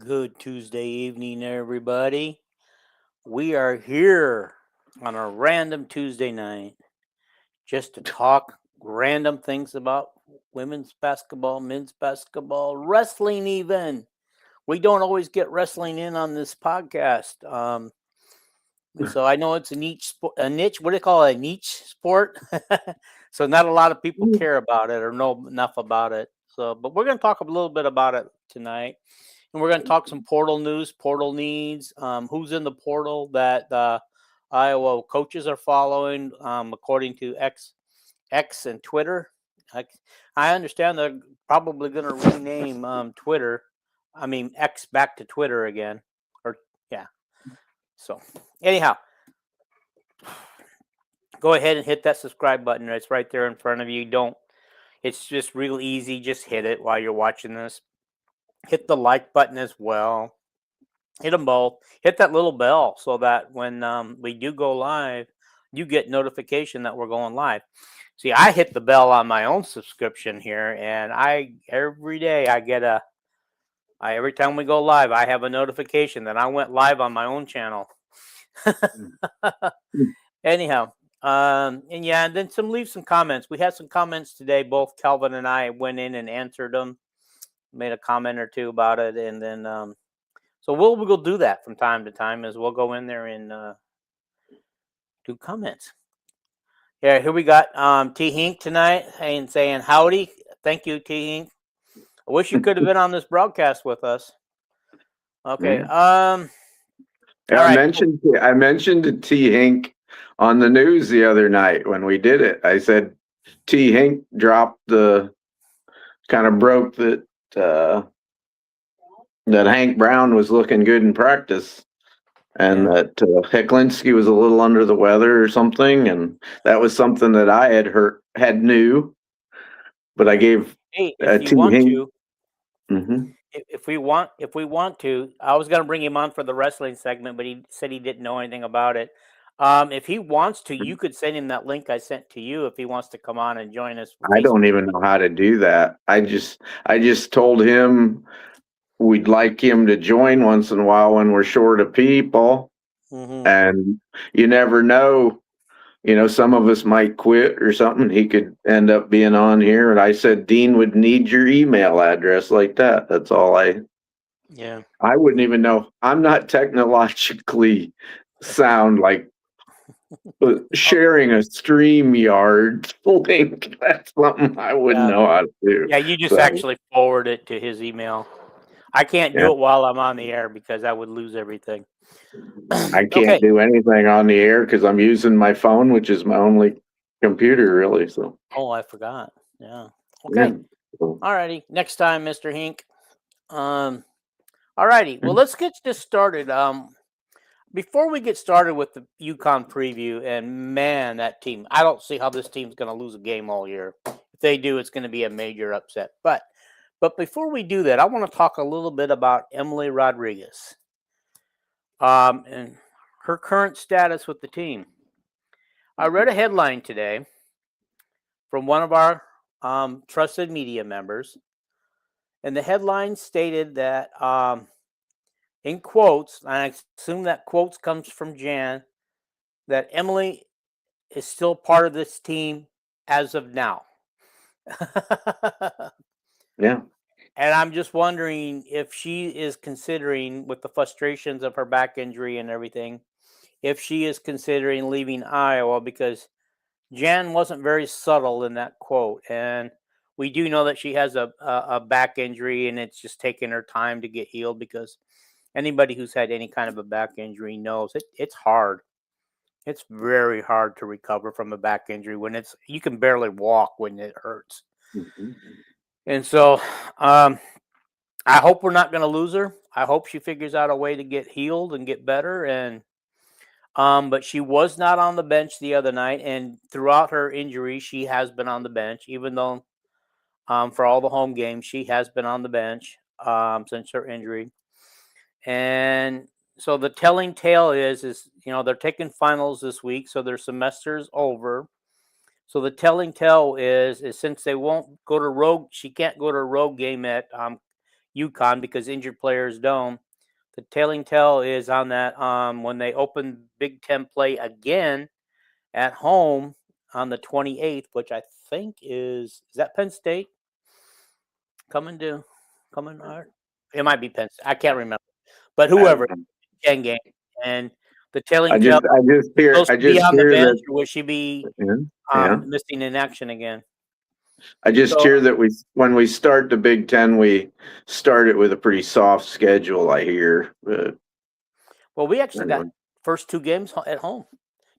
Good Tuesday evening, everybody. We are here on a random Tuesday night just to talk random things about women's basketball, men's basketball, wrestling, even. We don't always get wrestling in on this podcast. So I know it's a niche. What do they call it? A niche sport. So not a lot of people care about it or know enough about it. So, but we're going to talk a little bit about it tonight. And we're going to talk some portal news, portal needs, who's in the portal that Iowa coaches are following, according to X and Twitter. I understand they're probably going to rename X back to Twitter again. So anyhow, go ahead and hit that subscribe button. It's right there in front of you. It's just real easy. Just hit it while you're watching this. Hit the like button as well. Hit them both. Hit that little bell so that when we do go live, you get notification that we're going live. See, I hit the bell on my own subscription here, and every day I get every time we go live, I have a notification that I went live on my own channel. Anyhow, and then leave some comments. We had some comments today. Both Calvin and I went in and answered them. Made a comment or two about it, and then so we'll do that from time to time as we'll go in there and do comments. Yeah, here we got T Hink tonight and saying howdy. Thank you, T Hink. I wish you could have been on this broadcast with us. Okay. Yeah. I mentioned to T Hink on the news the other night when we did it. I said T Hink dropped broke that Hank Brown was looking good in practice, and that Hecklinski was a little under the weather or something, and that was something that I had knew, but I gave T Hink. Mm-hmm. If we want to, I was going to bring him on for the wrestling segment, but he said he didn't know anything about it. If he wants to, you could send him that link I sent to you if he wants to come on and join us. I don't even know how to do that. I just told him we'd like him to join once in a while when we're short of people. Mm-hmm. And you never know, some of us might quit or something. He could end up being on here. And I said, Dean would need your email address like that. That's all I wouldn't even know. I'm not technologically sound like sharing a StreamYard link. That's something I wouldn't know how to do. Yeah, you just actually forward it to his email. I can't do it while I'm on the air because I would lose everything. I can't do anything on the air because I'm using my phone, which is my only computer, really. So. Oh, I forgot. Yeah. Okay. Yeah. All righty. Next time, Mr. Hink. All righty. Well, let's get this started. Before we get started with the UConn preview, and man, that team, I don't see how this team's going to lose a game all year. If they do, it's going to be a major upset. But before we do that, I want to talk a little bit about Emily Rodriguez and her current status with the team. I read a headline today from one of our trusted media members, and the headline stated that, in quotes, and I assume that quotes comes from Jan, that Emily is still part of this team as of now. Yeah. And I'm just wondering if she is considering, with the frustrations of her back injury and everything, if she is considering leaving Iowa, because Jan wasn't very subtle in that quote, and we do know that she has a back injury, and it's just taking her time to get healed because anybody who's had any kind of a back injury knows it's hard. It's very hard to recover from a back injury when you can barely walk when it hurts. Mhm. And so, um, I hope we're not going to lose her. I hope she figures out a way to get healed and get better. And but she was not on the bench the other night, and throughout her injury, she has been on the bench. Even though for all the home games, she has been on the bench since her injury. And so the telling tale is they're taking finals this week, so their semester's over. So the telling tale is since they won't go to road, she can't go to a road game at UConn because injured players don't. The telling tale is on that when they open Big Ten play again at home on the 28th, which I think is that Penn State coming to coming? It might be Penn State. I can't remember, but I whoever don't know. 10 game and the telling tale I supposed to be just on the hear bench, that. or will she be Yeah, yeah. missing in action again? I just So, hear that when we start the Big Ten, we start it with a pretty soft schedule. I hear, but well, we actually got anyway. first two games at home.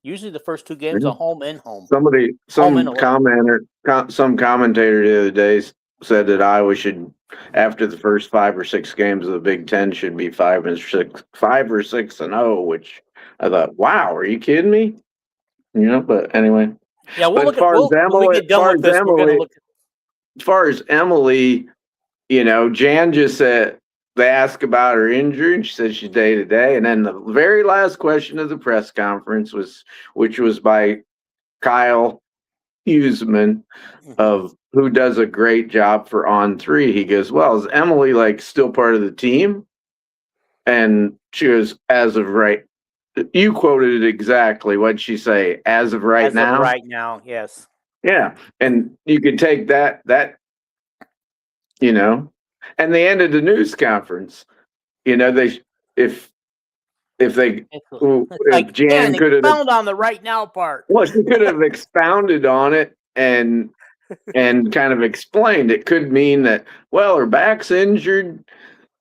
Usually, the first two games are home and home, home and away. Some commentator the other day said that Iowa should, after the first 5 or 6 games of the Big Ten, should be 5 or 6 and 0, which I thought, wow, are you kidding me? But anyway. Yeah, we'll But look at when we get done with this. We're going to look at. As far as Emily, Jan just said they asked about her injury, and she said she's day to day. And then the very last question of the press conference which was by Kyle Huseman, of who does a great job for On3. He goes, "Well, is Emily still part of the team?" And she goes, "As of right." You quoted it exactly. What'd she say? As of right As of now? right now, yes. Yeah. And you could take that, and they ended the news conference. They if they It's if like, man, Jan could have, expound on the right now part. well, she could have expounded on it and kind of explained. It could mean that, well, her back's injured.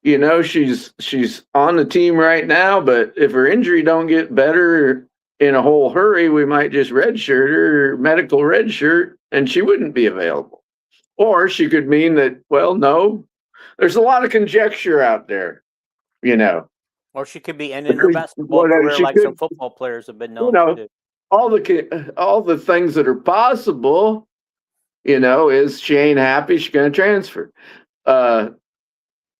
She's on the team right now, but if her injury don't get better in a whole hurry, we might just redshirt her, medical redshirt, and she wouldn't be available. Or she could mean that, well, no, there's a lot of conjecture out there, Or she could be ending her basketball career she like some could, football players have been known to do. all the things that are possible, is she ain't happy, she's going to transfer.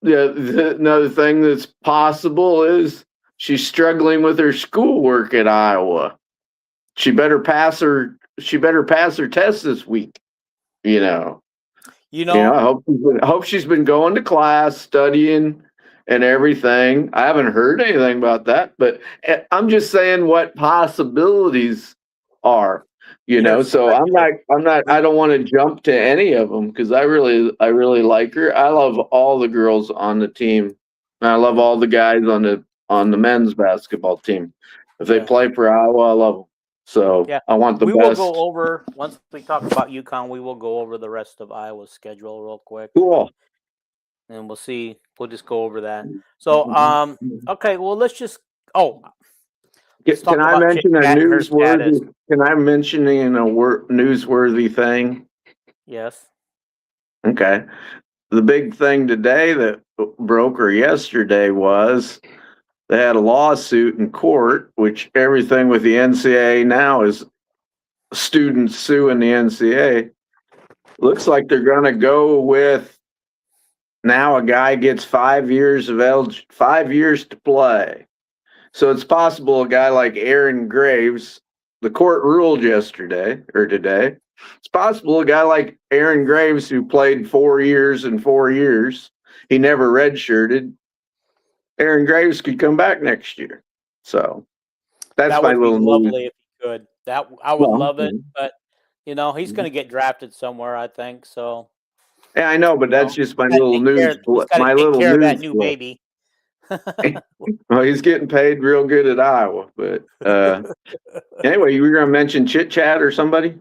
Another thing that's possible is she's struggling with her schoolwork at Iowa. She better pass her test this week. I hope she's been going to class, studying, and everything. I haven't heard anything about that, but I'm just saying what possibilities are. So I don't want to jump to any of them because I really like her. I love all the girls on the team. And I love all the guys on the men's basketball team. If they play for Iowa, I love them. So I want the best. We will go over, once we talk about UConn, we will go over the rest of Iowa's schedule real quick. Cool. And we'll see. We'll just go over that. So, okay, well, let's just. Can I mention a newsworthy? Can I mention a newsworthy thing? Yes. Okay. The big thing today that broke, or yesterday, was they had a lawsuit in court, which everything with the NCAA now is students suing the NCAA. Looks like they're going to go with, now a guy gets 5 years to play. So it's possible a guy like Aaron Graves, the court ruled yesterday or today, it's possible a guy like Aaron Graves, who played 4 years and 4 years, he never redshirted. Aaron Graves could come back next year. So that's my little news. Lovely if he could. I would love it, but he's going to get drafted somewhere, I think. So yeah, I know, but that's just my little news. My little news. That new baby. Well, he's getting paid real good at Iowa, but anyway, you were going to mention Chit Chat or somebody?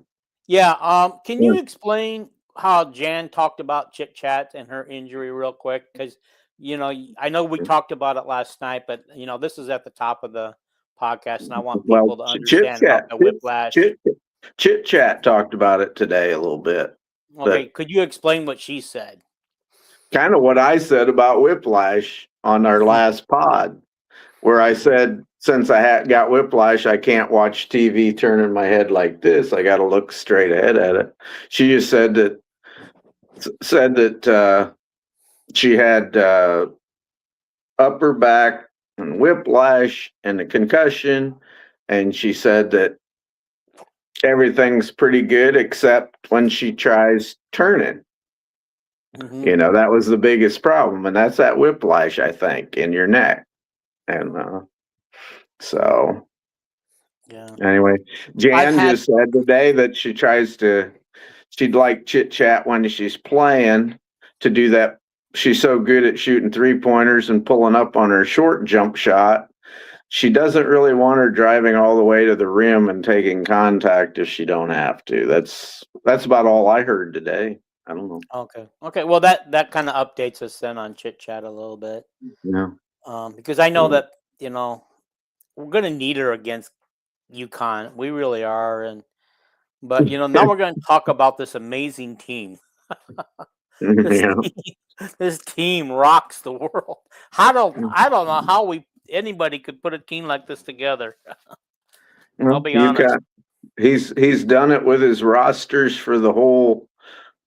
Yeah. Can Yeah. you explain how Jan talked about Chit Chat and her injury real quick? Because I know we talked about it last night, but this is at the top of the podcast, and I want Well, people to Chit understand about Chat, the whiplash. Chit Chat talked about it today a little bit. Okay, But could you explain what she said? kind of what I said about whiplash on our last pod, where I said, since I got whiplash, I can't watch TV turning my head like this. I got to look straight ahead at it. She just said that she had upper back and whiplash and a concussion, and she said that everything's pretty good except when she tries turning. Mm-hmm. That was the biggest problem, and that's that whiplash, I think, in your neck. And so Yeah. anyway, I've Jan had just said today that she'd like Chit Chat when she's playing to do that. She's so good at shooting 3-pointers and pulling up on her short jump shot. She doesn't really want her driving all the way to the rim and taking contact if she don't have to. That's about all I heard today. I don't know. Okay. Well, that kind of updates us then on Chit Chat a little bit, Yeah. because I know that we're gonna need her against UConn. We really are, but now we're gonna talk about this amazing team. This Yeah. this team rocks the world. I don't know how anybody could put a team like this together. I'll Well, be honest. he's done it with his rosters for the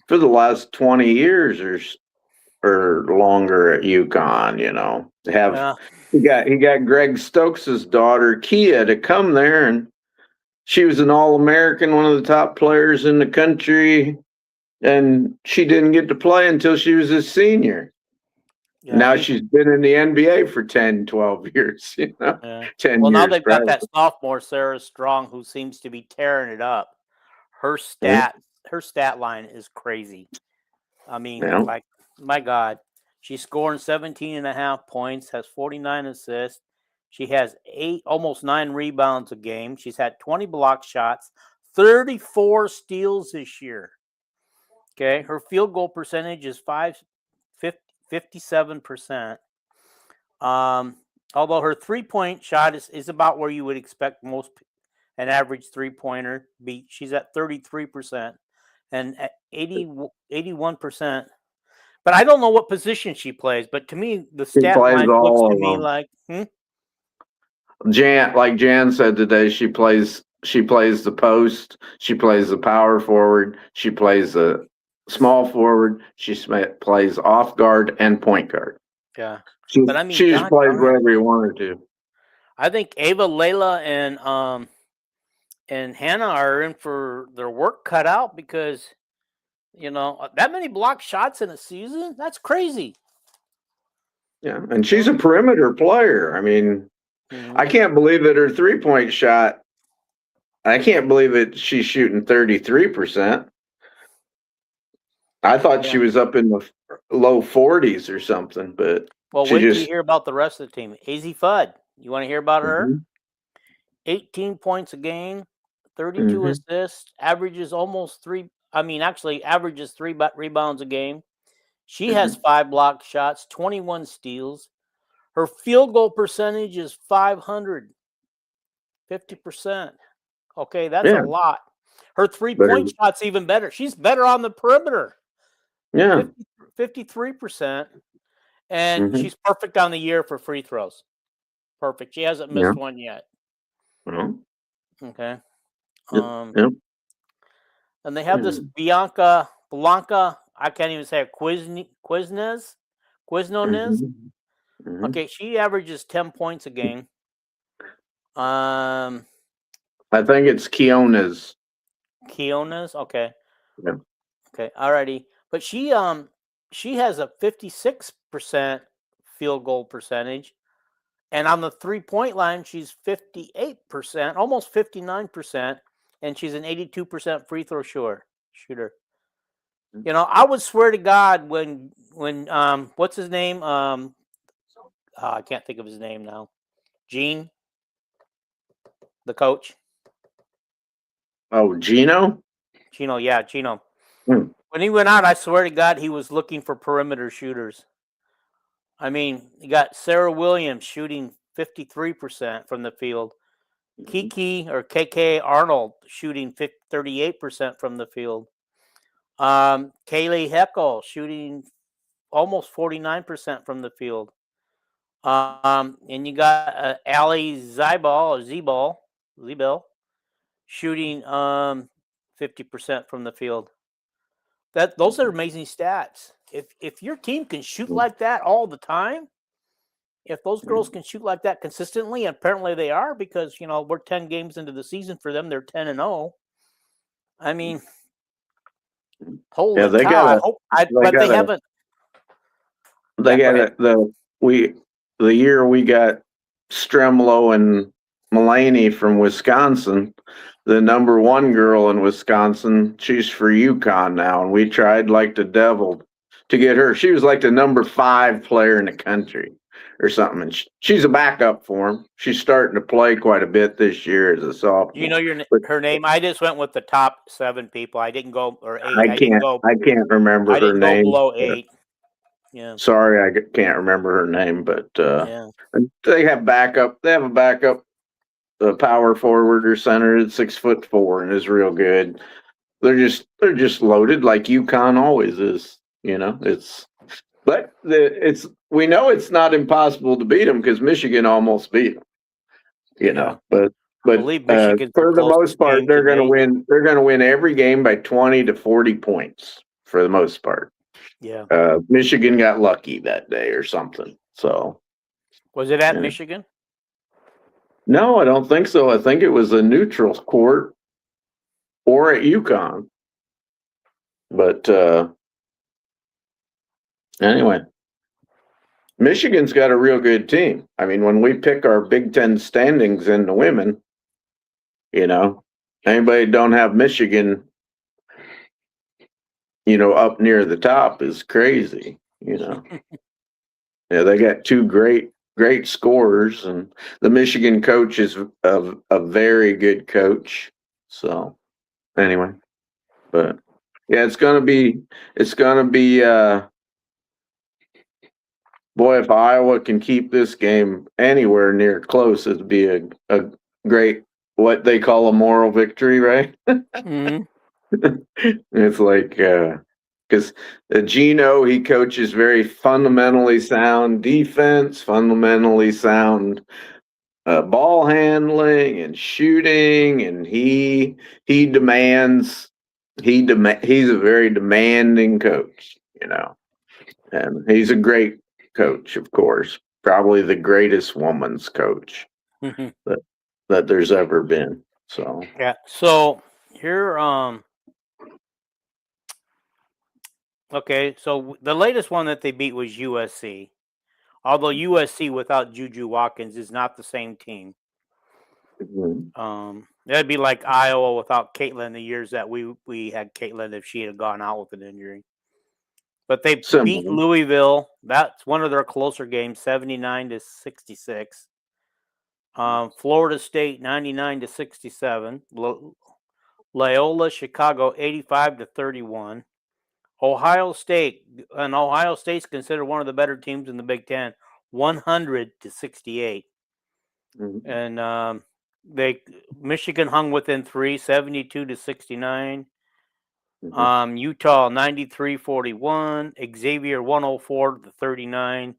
last 20 years or longer at UConn. Yeah. He got Greg Stokes's daughter Kia to come there, and she was an All-American, one of the top players in the country, and she didn't get to play until she was a senior. Yeah. Now she's been in the NBA for 10, 12 years, Yeah. 10 Well, now years they've got probably. that sophomore Sarah Strong who seems to be tearing it up. Her Yeah. stat line is crazy. I mean, Yeah. like, my God, she's scoring 17 and a half points, has 49 assists. She has almost 9 rebounds a game. She's had 20 block shots, 34 steals this year. Okay. Her field goal percentage is 57%. Although her 3-point shot is about where you would expect an average 3-pointer be. She's at 33% and at 81%. But I don't know what position she plays. But to me, the She stat plays line looks all to of me them. like, Like Jan said today, she plays the post, she plays the power forward, she plays the small forward, she plays off guard and point guard. yeah. She But I mean, she just God plays darn it. wherever you want her to. I think Ava, Layla, and Hannah are in for their work cut out because that many block shots in a season, that's crazy. Yeah, and she's a perimeter player. I mean, I can't believe that her 3-point shot. I can't believe it. She's shooting 33%. I thought she was up in the low 40s or something, but Well, she wait till you just. hear about the rest of the team. Az Fudd, you want to hear about her? 18 points a game, 32 assists, averages almost three. I mean, actually, averages 3 rebounds a game. She has 5 block shots, 21 steals. Her field goal percentage is 500, 50%. Okay, that's a Yeah, lot. Her but 3-point shot's even better. She's better on the perimeter, yeah. 53%. And she's perfect on the year for free throws. Perfect. She hasn't missed one yet. Okay. And they have this Blanca. I can't even say it. Quiznez. Okay, she averages 10 points a game. I think it's Keona's. Okay. Yeah. Okay. Alrighty. But she has a 56% field goal percentage. And on the 3-point line, she's 58%, almost 59%, and she's an 82% free throw shooter. I would swear to God when what's his name? I can't think of his name now. Gene, the coach. Oh, Gino? Gino, yeah, Gino. Hmm. When he went out, I swear to God, he was looking for perimeter shooters. I mean, you got Sarah Williams shooting 53% from the field. Kiki or KK Arnold shooting 38% from the field. Kaylee Heckel shooting almost 49% from the field. And you got Ali Zebel shooting 50% from the field. Those are amazing stats. If your team can shoot like that all the time, if those girls can shoot like that consistently, and apparently they are, because we're 10 games into the season for them, they're 10-0. I mean, Yeah, holy they cow! got But they haven't. they Yeah, go got ahead. the year we got Stremlo and Mulaney from Wisconsin, the number one girl in Wisconsin, she's for UConn now, and we tried like the devil to get her. She was like the number 5 player in the country or something, and she's a backup for him. She's starting to play quite a bit this year as a sophomore. Do you know But her name? I just went with the top 7 people. I didn't go, or 8. I can't remember I her didn't go name. below 8. Yeah. Sorry, I can't remember her name, but Yeah. they have backup. They have a backup power forward or center that's 6'4" and is real good. They're just loaded like UConn always is. We know it's not impossible to beat them because Michigan almost beat them. Yeah. But I believe Michigan's the for the most closest part, game they're to going to date. win. They're going to win every game by 20 to 40 points for the most part. Yeah. Michigan got lucky that day or something. So Was it at yeah. Michigan? No, I don't think so. I think it was a neutral court or at UConn. But anyway, Michigan's got a real good team. I mean, when we pick our Big Ten standings in the women, anybody don't have Michigan, up near the top is crazy. Yeah, they got 2 great scorers, and the Michigan coach is a very good coach. So anyway, but yeah, it's gonna be boy, if Iowa can keep this game anywhere near close, it'd be a great, what they call a moral victory, right? Mm-hmm. It's like because Gino, he coaches very fundamentally sound defense, fundamentally sound ball handling and shooting, and he's a very demanding coach, and he's a great coach, of course, probably the greatest woman's coach that there's ever been. So Yeah. So here, okay. So the latest one that they beat was USC. Although USC without Juju Watkins is not the same team. That'd be like Iowa without Caitlin the years that we had Caitlin if she had gone out with an injury. But they beat Louisville. That's one of their closer games, 79-66. Florida State 99-67. Loyola Chicago 85-31. Ohio State, and Ohio State's considered one of the better teams in the Big Ten, 100-68. And Michigan hung within 3, 72-69. Utah 93-41. Xavier 104-39.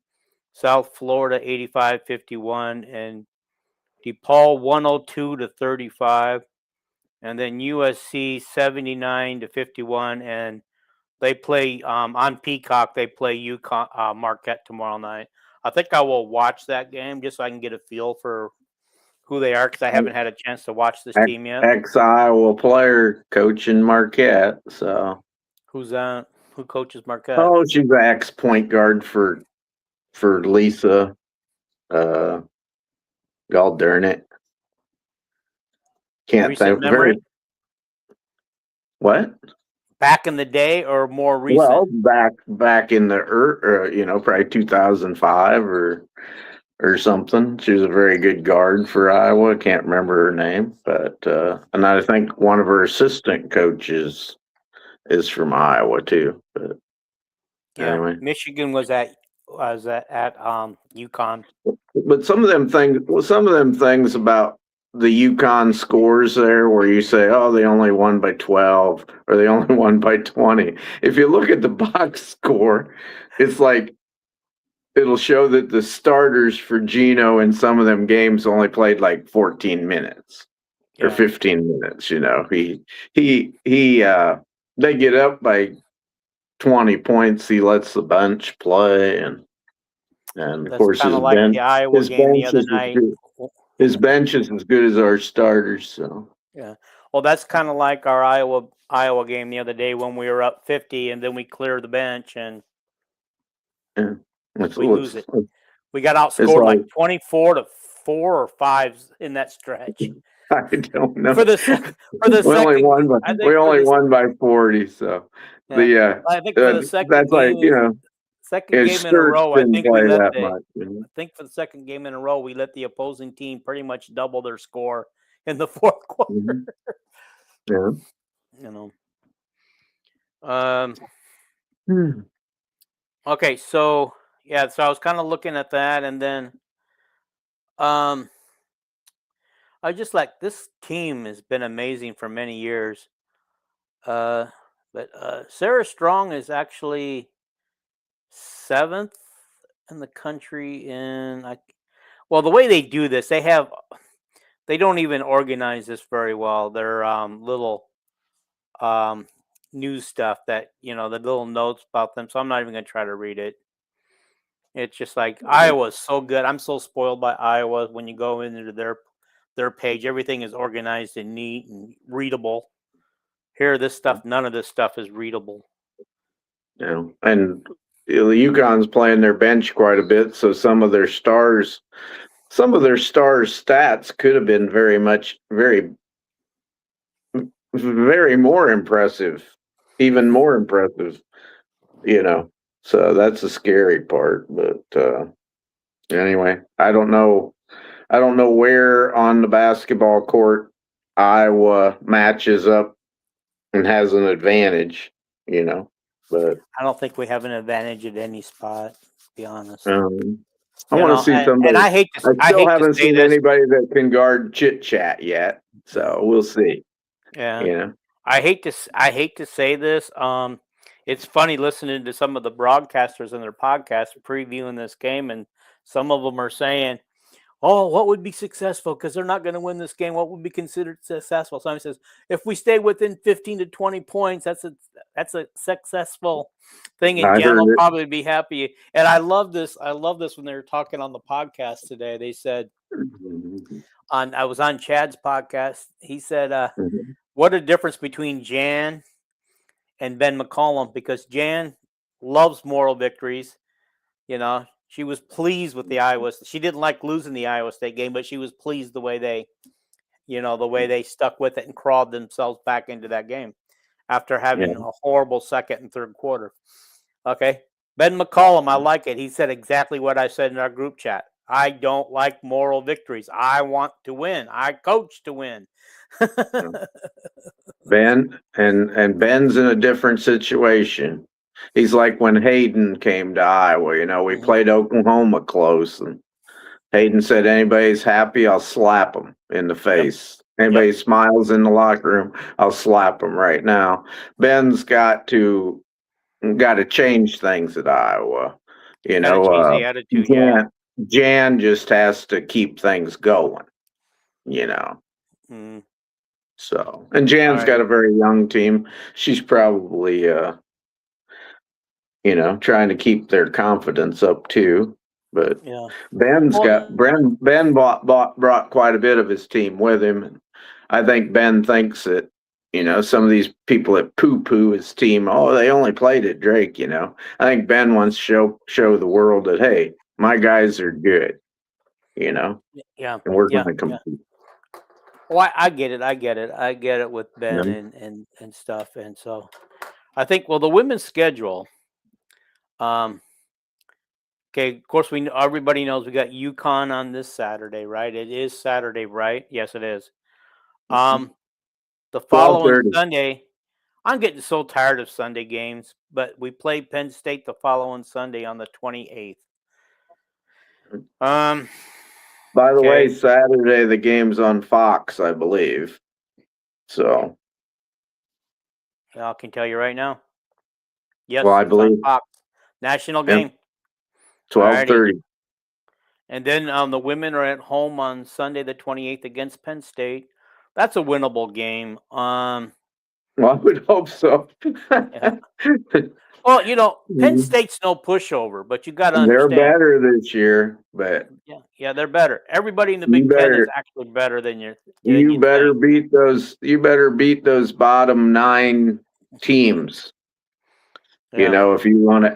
South Florida 85-51, and DePaul 102-35. And then USC 79-51, and they play on Peacock. They play UConn Marquette tomorrow night. I think I will watch that game just so I can get a feel for who they are, because I haven't had a chance to watch this team yet. Ex-Iowa player coaching Marquette. So who's that? Who coaches Marquette? Oh, she's the ex-point guard for Lisa. God darn it. Can't Recent think. memory? What? back in the day or more recent? Well, back in the probably 2005 or something. She was a very good guard for Iowa. Can't remember her name, but and I think one of her assistant coaches is from Iowa too. But anyway, Michigan was at UConn. but some of them things about the UConn scores there, where you say, "Oh, they only won by 12," or "They only won by 20." If you look at the box score, it's like it'll show that the starters for Gino in some of them games only played like 14 minutes or 15 minutes. They get up by 20 points. He lets the bench play, and of course kind of like the Iowa game the other night. His bench is as good as our starters. So yeah, well, that's kind of like our Iowa game the other day when we were up 50, and then we clear the bench and we lose it. We got outscored like 24-4 or 5 in that stretch. I don't know. For the we only won by 40. So I think for the second that's game, second game in a row, I think we let I think for the second game in a row, we let the opposing team pretty much double their score in the fourth quarter. Yeah. Okay, so so I was kind of looking at that, and then I just like this team has been amazing for many years. But Sarah Strong is actually 7th in the country the way they do this, they don't even organize this very well. They're little news stuff that the little notes about them. So I'm not even going to try to read it. It's just like Iowa's so good. I'm so spoiled by Iowa. When you go into their page, everything is organized and neat and readable. Here, this stuff, none of this stuff is readable. Yeah, and the UConn's playing their bench quite a bit, so some of their stars stats could have been very more impressive, even more impressive. So that's the scary part. But anyway, I don't know where on the basketball court Iowa matches up and has an advantage, but I don't think we have an advantage at any spot, to be honest. I want to see somebody. And I still haven't seen anybody that can guard Chit Chat yet, so we'll see. Yeah. I hate to say this. It's funny listening to some of the broadcasters in their podcasts previewing this game, and some of them are saying, "Oh, what would be successful? Because they're not going to win this game. What would be considered successful?" Somebody says, "If we stay within 15 to 20 points, that's a successful thing." And Jen will probably be happy. And I love this. I love this when they were talking on the podcast today. They said, I was on Chad's podcast. He said, "What a difference between Jan and Ben McCollum, because Jan loves moral victories. She was pleased with the Iowa. She didn't like losing the Iowa State game, but she was pleased the way they stuck with it and crawled themselves back into that game after having a horrible second and third quarter." Okay. Ben McCollum, I like it. He said exactly what I said in our group chat. I don't like moral victories. I want to win. I coach to win. Ben and Ben's in a different situation. He's like when Hayden came to Iowa. We played Oklahoma close, and Hayden said, "Anybody's happy, I'll slap them in the face. Anybody smiles in the locker room, I'll slap them right now." Ben's got to change things at Iowa. Jan just has to keep things going. So, and Jan's got a very young team. She's probably, trying to keep their confidence up too. But Ben brought quite a bit of his team with him. And I think Ben thinks that, some of these people that poo-poo his team, oh, they only played at Drake, I think Ben wants to show the world that, hey, my guys are good, and we're going to compete. Well, I get it. I get it with Ben and stuff. And so, I think. Well, the women's schedule. Okay, of course everybody knows we got UConn on this Saturday, right? It is Saturday, right? Yes, it is. The following 12:30. Sunday, I'm getting so tired of Sunday games, but we play Penn State the following Sunday on the 28th. By the way, Okay. Saturday the game's on Fox, I believe. So, I can tell you right now. Yes, well, I it's on believe Fox. National game. 12:30. And then the women are at home on Sunday the 28th against Penn State. That's a winnable game. Well, I would hope so. Yeah. Well, Penn State's no pushover, but you got to They're understand. better this year, but Yeah, they're better. Everybody in the you Big Ten is better actually better than you you better think. beat those. You better beat those bottom 9 teams. Yeah. If you want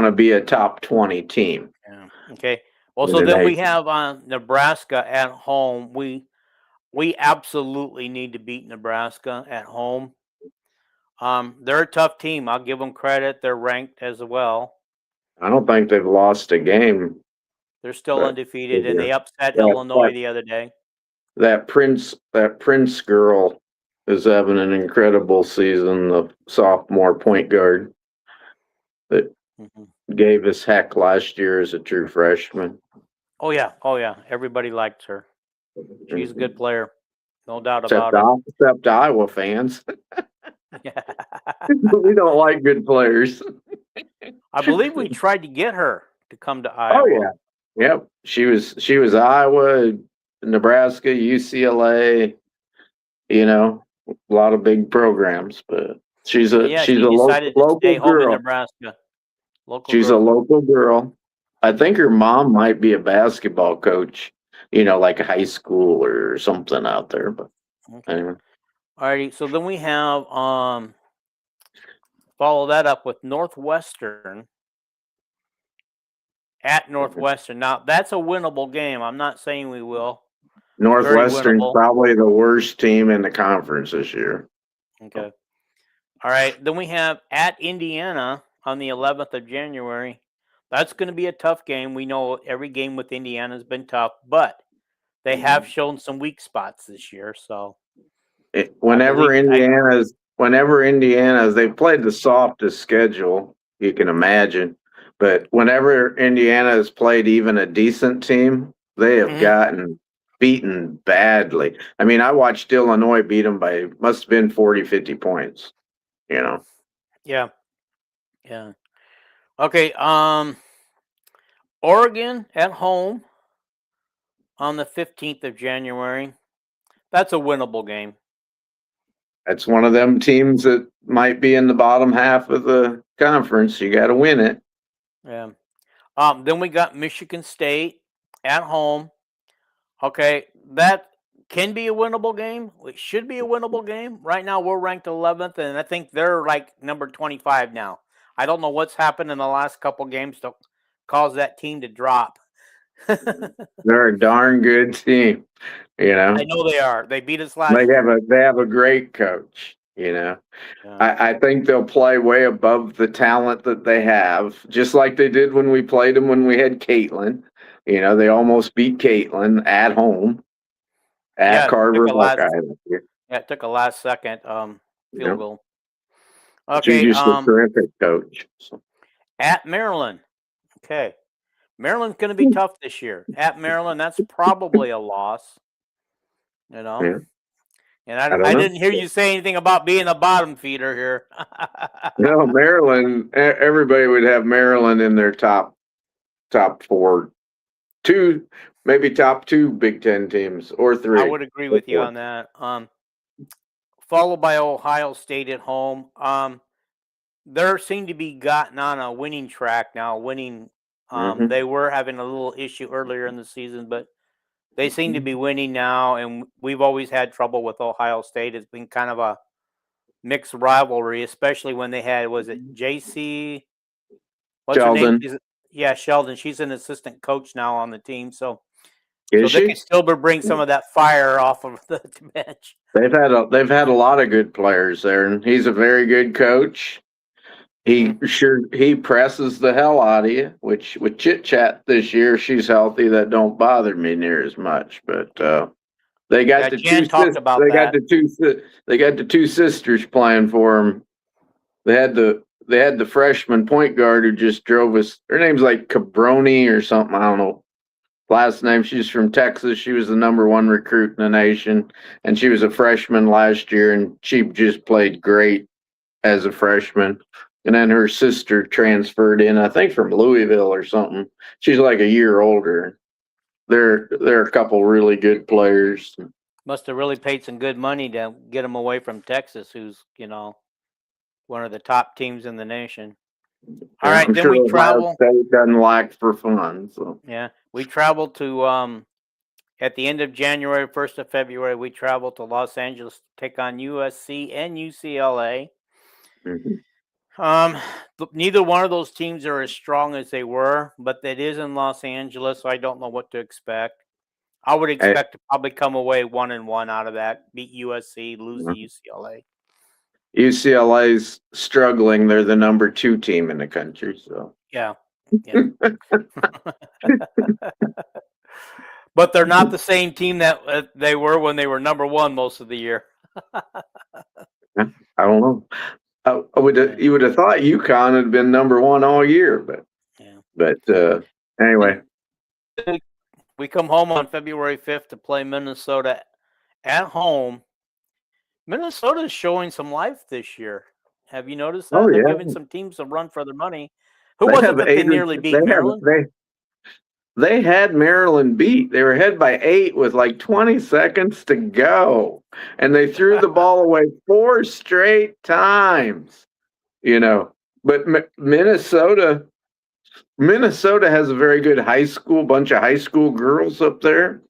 to be a top 20 team. Yeah. Okay. Well, so then we have Nebraska at home. We absolutely need to beat Nebraska at home. They're a tough team. I'll give them credit. They're ranked as well. I don't think they've lost a game. They're still undefeated, and they upset that, Illinois the other day. that Prince girl is having an incredible season. The sophomore point guard that gave us heck last year as a true freshman. Oh yeah. Everybody likes her. She's a good player, no doubt Except about except Iowa fans. it. We don't like good players. I believe we tried to get her to come to Iowa. Oh yeah. Yep. She was Iowa, Nebraska, UCLA, a lot of big programs, but she's a decided to stay local home in girl. Nebraska. She's a local girl. I think her mom might be a basketball coach, like a high school or something out there. But anyway. Alrighty, so then we have follow that up with Northwestern at Northwestern. Now that's a winnable game. I'm not saying we will. Northwestern's probably the worst team in the conference this year. Okay. All right. Then we have at Indiana on the 11th of January. That's going to be a tough game. We know every game with Indiana has been tough, but they have shown some weak spots this year. So whenever Indiana's, they've played the softest schedule you can imagine. But whenever Indiana has played even a decent team, they have gotten beaten badly. I mean, I watched Illinois beat them by, must have been 40, 50 points, Yeah. Okay. Oregon at home on the 15th of January. That's a winnable game. That's one of them teams that might be in the bottom half of the conference. You got to win it. Yeah. Then we got Michigan State at home. Okay, that can be a winnable game. It should be a winnable game. Right now, we're ranked 11th, and I think they're like number 25 now. I don't know what's happened in the last couple games to cause that team to drop. They're a darn good team, I know they are. They beat us last year. They have a great coach, Yeah. I think they'll play way above the talent that they have, just like they did when we played them when we had Caitlin. They almost beat Caitlin at home at Carver Hawkeye. Yeah, it took a last second field goal. Okay. She's just a terrific coach. So. At Maryland. Okay. Maryland's going to be tough this year. At Maryland, that's probably a loss. Yeah. And I didn't hear you say anything about being a bottom feeder here. No, Maryland. Everybody would have Maryland in their top 4, 2, maybe top 2 Big Ten teams or 3. I would agree with you on that. Followed by Ohio State at home. They seem to be gotten on a winning track now. They were having a little issue earlier in the season, but they seem to be winning now, and we've always had trouble with Ohio State. It's been kind of a mixed rivalry, especially when they had, was it JC? What's Sheldon. her name? Sheldon. She's an assistant coach now on the team. So, So Is they she? can still bring some of that fire off of the bench. They've had a lot of good players there, and he's a very good coach. He presses the hell out of you, which with Chit Chat this year, she's healthy. That don't bother me near as much. But they got Yeah, Jan talked about that. they got the two sisters playing for them. They had the freshman point guard who just drove us. Her name's like Cabroni or something. I don't know. Last name. She's from Texas. She was the #1 recruit in the nation, and she was a freshman last year, and she just played great as a freshman. And then her sister transferred in, I think from Louisville or something. She's like a year older. They're a couple really good players. Must have really paid some good money to get them away from Texas, who's, one of the top teams in the nation. All right, I'm then sure we Ohio travel. State doesn't lack for fun. So Yeah, we travel to at the end of January, 1st of February, we travel to Los Angeles to take on USC and UCLA. Neither one of those teams are as strong as they were, but it is in Los Angeles, so I don't know what to expect. I would expect to probably come away 1-1 out of that, beat USC, lose to UCLA. UCLA's struggling. They're the #2 team in the country. So yeah. But they're not the same team that they were when they were #1 most of the year. I don't know. You would have thought UConn had been #1 all year, but anyway. We come home on February 5th to play Minnesota at home. Minnesota is showing some life this year. Have you noticed that? They're giving some teams a run for their money. Who was it that they nearly beat? Maryland? They had Maryland beat. They were ahead by 8 with like 20 seconds to go. And they threw the ball away 4 straight times. But Minnesota has a very good bunch of high school girls up there.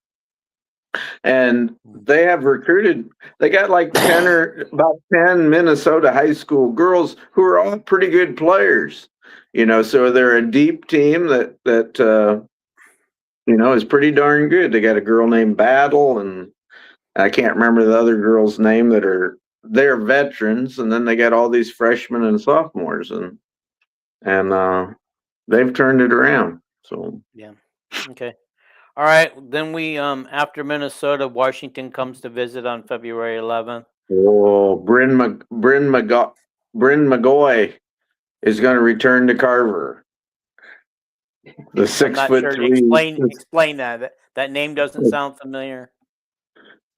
And they have recruited, they got like about 10 Minnesota high school girls who are all pretty good players. So they're a deep team that is pretty darn good. They got a girl named Battle, and I can't remember the other girl's name they're veterans, and then they got all these freshmen and sophomores, and they've turned it around. So yeah, okay, all right. Then we after Minnesota, Washington comes to visit on February 11th. Oh, Bryn McGoy is going to return to Carver. The 6'3". Explain that. That name doesn't sound familiar.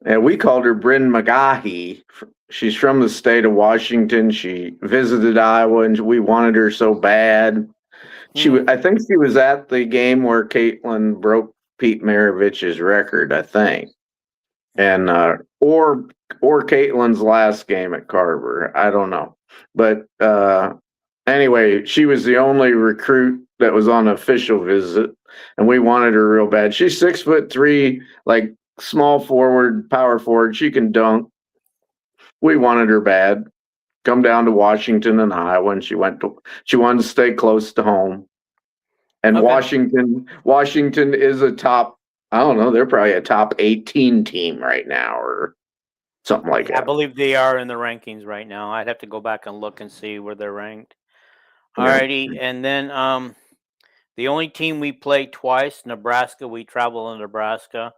And we called her Bryn McGahee. She's from the state of Washington. She visited Iowa, and we wanted her so bad. I think she was at the game where Caitlin broke Pete Maravich's record, I think, and or Caitlin's last game at Carver. I don't know, but anyway, she was the only recruit that was on an official visit, and we wanted her real bad. She's 6'3", like small forward, power forward. She can dunk. We wanted her bad. Come down to Washington and Iowa, and she wanted to stay close to home. And okay. Washington is a top, I don't know, they're probably a top 18 team right now or something like that. I believe they are in the rankings right now. I'd have to go back and look and see where they're ranked. All righty. And then the only team we play twice, Nebraska, we travel in Nebraska.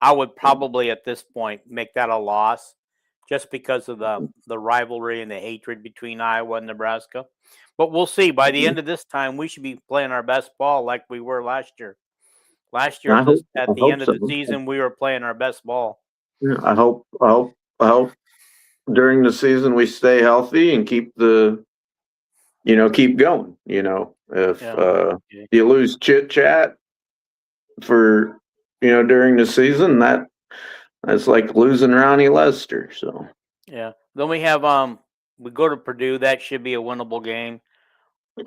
I would probably at this point make that a loss just because of the rivalry and the hatred between Iowa and Nebraska. But we'll see. By the end of this time, we should be playing our best ball like we were last year. Last year, at the end of the season, we were playing our best ball. Yeah, I hope during the season we stay healthy and keep keep going. If you lose Chit Chat for during the season, that's like losing Ronnie Lester. So yeah. Then we have we go to Purdue. That should be a winnable game.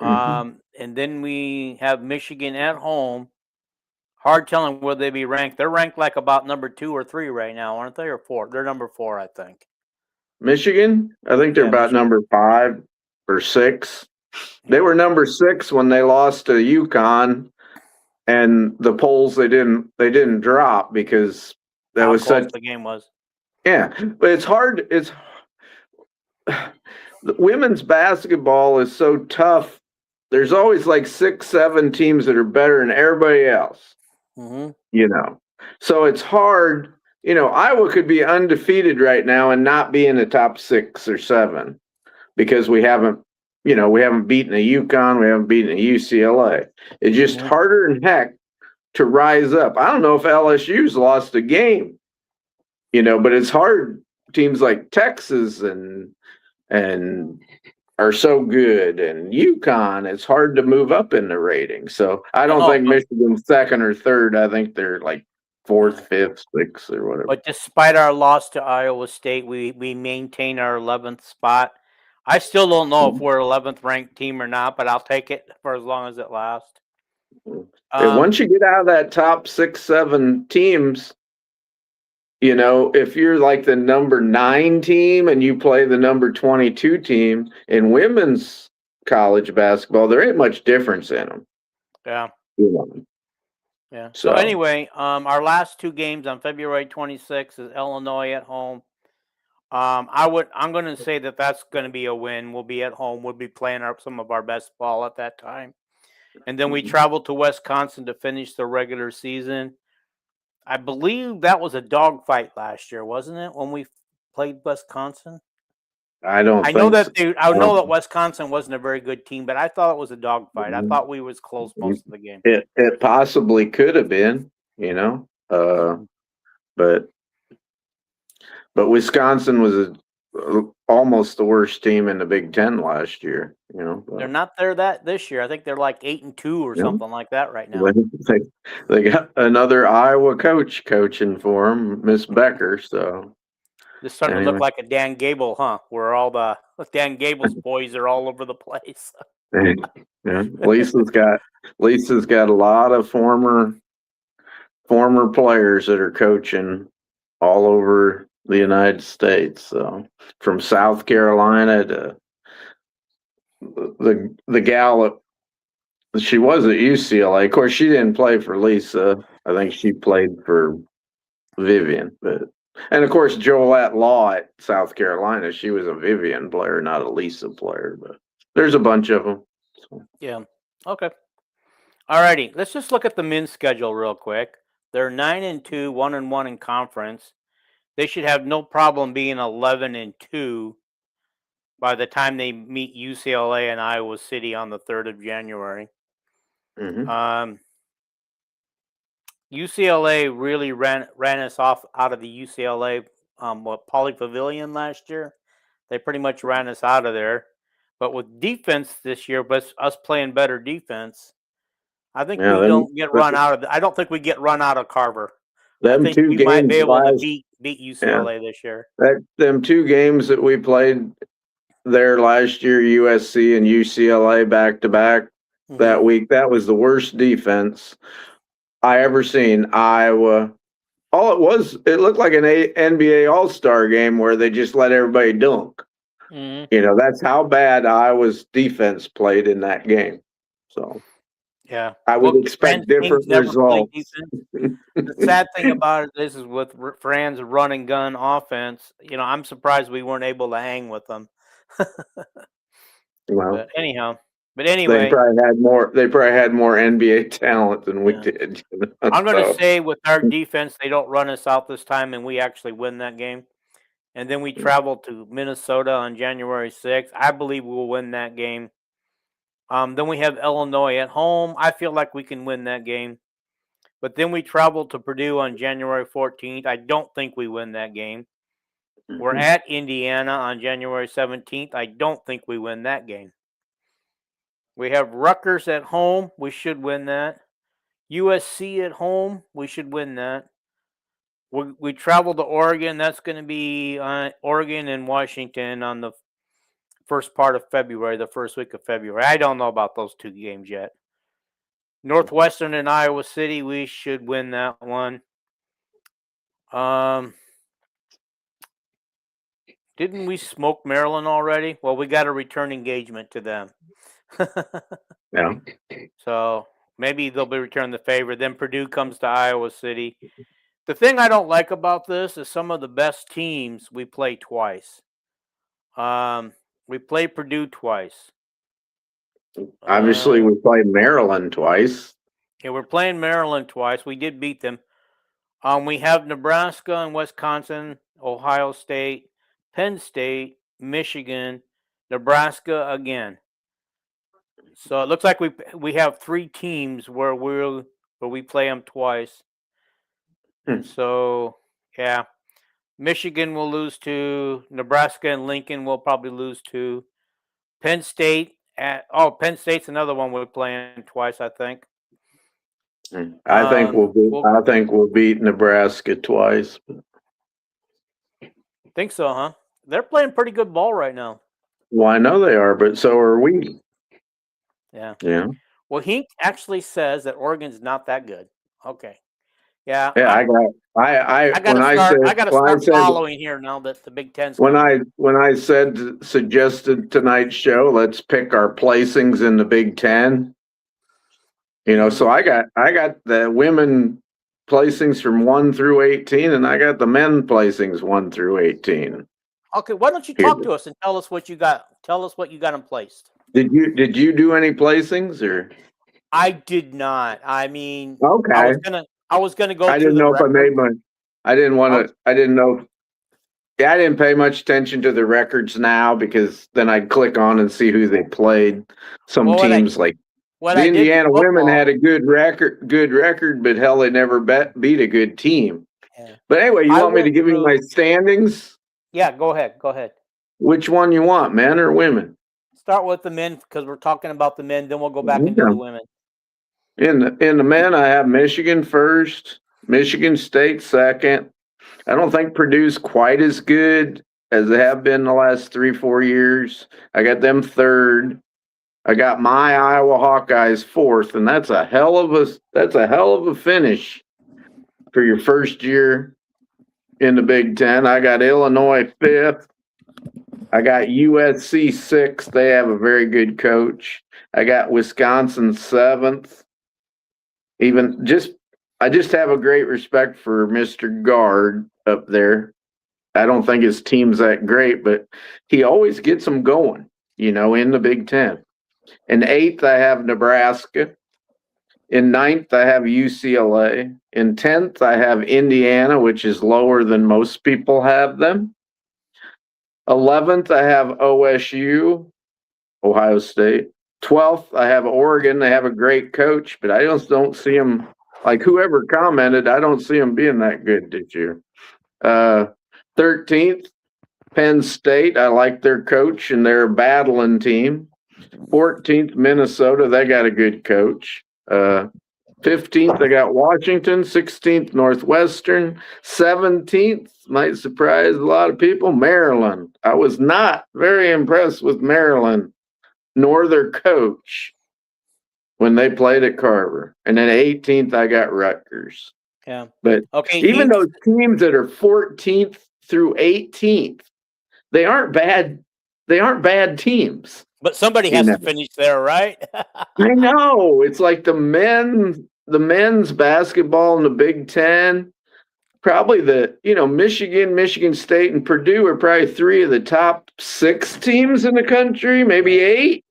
And then we have Michigan at home. Hard telling where they be ranked. They're ranked like about number 2 or 3 right now, aren't they? Or 4? They're number 4, I think. Michigan? I think they're about number 5 or 6. They were number 6 when they lost to UConn. and the polls they didn't drop because that How was close such the game was. yeah. But it's hard. It's women's basketball is so tough. There's always like 6, 7 teams that are better than everybody else. Mm-hmm. You know, so it's hard. You know, Iowa could be undefeated right now and not be in the top 6 or 7 because we haven't beaten a UConn, we haven't beaten a UCLA. It's just Mm-hmm. harder than heck to rise up. I don't know if LSU's lost a game, but it's hard. Teams like Texas and are so good, and UConn, it's hard to move up in the rating. So I don't No, think Michigan's second or third. I think they're like fourth, fifth, sixth, or whatever. but despite our loss to Iowa State, we maintain our 11th spot. I still don't know if we're 11th ranked team or not, but I'll take it for as long as it lasts. Once you get out of that top 6, 7 teams, if you're like the number 9 team and you play the number 22 team in women's college basketball, there ain't much difference in them. Yeah. Yeah. So anyway, our last 2 games on February 26th is Illinois at home. I'm going to say that that's going to be a win. We'll be at home. We'll be playing some of our best ball at that time. And then we travel to Wisconsin to finish the regular season. I believe that was a dogfight last year, wasn't it? When we played Wisconsin. I know that Wisconsin wasn't a very good team, but I thought it was a dogfight. I thought we was close most of the game. It possibly could have been, but Wisconsin was almost the worst team in the Big Ten last year. They're not there this year. I think they're like 8-2 or something like that right now. They got another Iowa coach coaching for them, Miss Becker. So this starting to look like a Dan Gable, huh? Where all the Dan Gable's boys are all over the place. Yeah, Lisa's got a lot of former players that are coaching all over the United States. So from South Carolina to the gal, she was at UCLA. Of course, she didn't play for Lisa. I think she played for Vivian. And of course, Joette Law at South Carolina, she was a Vivian player, not a Lisa player. But there's a bunch of them. So. Yeah. Okay. All righty. Let's just look at the men's schedule real quick. They're 9-2, 1-1 in conference. They should have no problem being 11-2 by the time they meet UCLA and Iowa City on the 3rd of January. Mm-hmm. UCLA really ran us off out of the UCLA Poly Pavilion last year. They pretty much ran us out of there. But with defense this year, but us playing better defense, I think we don't get run out of. I don't think we get run out of Carver. I think we might be able to beat UCLA this year. Them 2 games that we played there last year, USC and UCLA back to back that week, that was the worst defense I ever seen. Iowa, it looked like an NBA All-Star game where they just let everybody dunk. Mm-hmm. That's how bad Iowa's defense played in that game. So yeah, I would expect different results. The sad thing about this is with Fran's run and gun offense. I'm surprised we weren't able to hang with them. Well, but anyway, they probably had more NBA talent than we did. I'm going to say with our defense, they don't run us out this time, and we actually win that game. And then we travel to Minnesota on January 6th. I believe we'll win that game. Then we have Illinois at home. I feel like we can win that game. But then we travel to Purdue on January 14th. I don't think we win that game. We're at Indiana on January 17th. I don't think we win that game. We have Rutgers at home. We should win that. USC at home. We should win that. We travel to Oregon. That's going to be Oregon and Washington on the first part of February, the first week of February. I don't know about those 2 games yet. Northwestern and Iowa City, we should win that one. Didn't we smoke Maryland already? Well, we got a return engagement to them. Yeah. So maybe they'll be returning the favor. Then Purdue comes to Iowa City. The thing I don't like about this is some of the best teams we play twice. We play Purdue twice. Obviously, we played Maryland twice. Yeah, we're playing Maryland twice. We did beat them. We have Nebraska and Wisconsin, Ohio State, Penn State, Michigan, Nebraska again. So it looks like we have 3 teams where we play them twice. So yeah, Michigan will lose to, Nebraska and Lincoln will probably lose to. Penn State Penn State's another one we're playing twice, I think. I think we'll beat Nebraska twice. Think so, huh? They're playing pretty good ball right now. Well, I know they are, but so are we. Yeah. Yeah. Well, he actually says that Oregon's not that good. Okay. Yeah. Yeah, I got to start following here now that the Big Ten's when coming. I suggested tonight's show, let's pick our placings in the Big Ten. You know, so I got the women placings from 1 through 18, and I got the men placings 1 through 18. Okay, why don't you talk to us and tell us what you got? Tell us what you got in place. Did you do any placings or? I did not. I mean, okay. I was gonna go. I didn't know if I made my. I didn't want to. I didn't know. Yeah, I didn't pay much attention to the records now because then I'd click on and see who they played. Some teams like the Indiana women had a good record, but hell, they never beat a good team. Yeah. But anyway, you want me to give you my standings? Yeah, go ahead. Go ahead. Which one you want, men or women? Start with the men because we're talking about the men. Then we'll go back into the women. In the men, I have Michigan first, Michigan State second. I don't think Purdue's quite as good as they have been the last 3-4 years. I got them third. I got my Iowa Hawkeyes fourth, and that's a hell of a finish for your first year in the Big Ten. I got Illinois fifth. I got USC sixth. They have a very good coach. I got Wisconsin seventh. I just have a great respect for Mr. Guard up there. I don't think his team's that great, but he always gets them going, you know, in the Big Ten. In eighth, I have Nebraska. In ninth, I have UCLA. In 10th, I have Indiana, which is lower than most people have them. 11th, I have OSU, Ohio State. 12th, I have Oregon. They have a great coach, but I just don't see them, like whoever commented, I don't see them being that good this year. 13th, Penn State. I like their coach, and they're a battling team. 14th, Minnesota. They got a good coach. 15th, I got Washington. 16th, Northwestern. 17th, might surprise a lot of people, Maryland. I was not very impressed with Maryland nor their coach when they played at Carver. And then 18th, I got Rutgers. Yeah. But even those teams that are 14th through 18th, they aren't bad. They aren't bad teams. But somebody has to finish there, right? I know. It's like the men's basketball in the Big Ten. Probably Michigan State and Purdue are probably 3 of the top 6 teams in the country, maybe 8.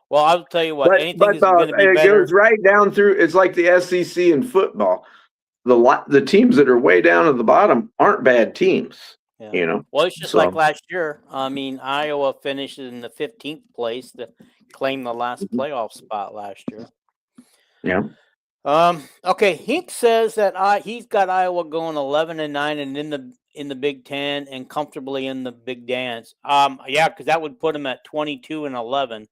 Well, I'll tell you what, anything is going to be better. It goes right down through. It's like the SEC in football. The teams that are way down at the bottom aren't bad teams. Yeah. You know. Well, it's just like last year. I mean, Iowa finished in the 15th place to claim the last playoff spot last year. Yeah. Okay, Hink says that he's got Iowa going 11-9 and in the Big Ten and comfortably in the Big Dance. Yeah, because that would put them at 22-11.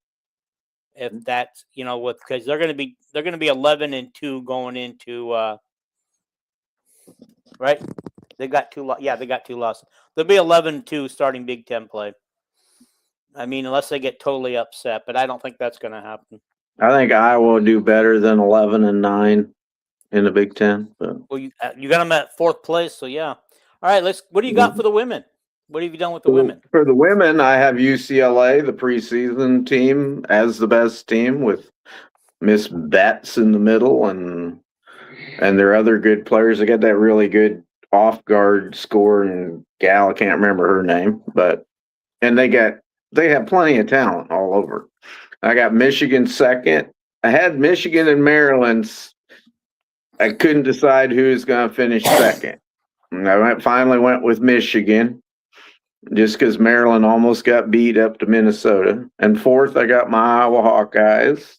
If that's because they're going to be 11-2 going into right. They got 2. Yeah, they got 2 losses. They'll be 11-2 starting Big Ten play. I mean, unless they get totally upset, but I don't think that's going to happen. I think Iowa will do better than 11-9 in the Big Ten. But. Well, you got them at 4th place, so yeah. All right, what do you got for the women? What have you done with the women? For the women, I have UCLA, the preseason team, as the best team with Miss Betts in the middle, and their other good players. They got that really good off guard scoring gal. I can't remember her name, and they have plenty of talent all over. I got Michigan second. I had Michigan and Maryland. I couldn't decide who was going to finish second. And I finally went with Michigan, just because Maryland almost got beat up to Minnesota. And fourth, I got my Iowa Hawkeyes.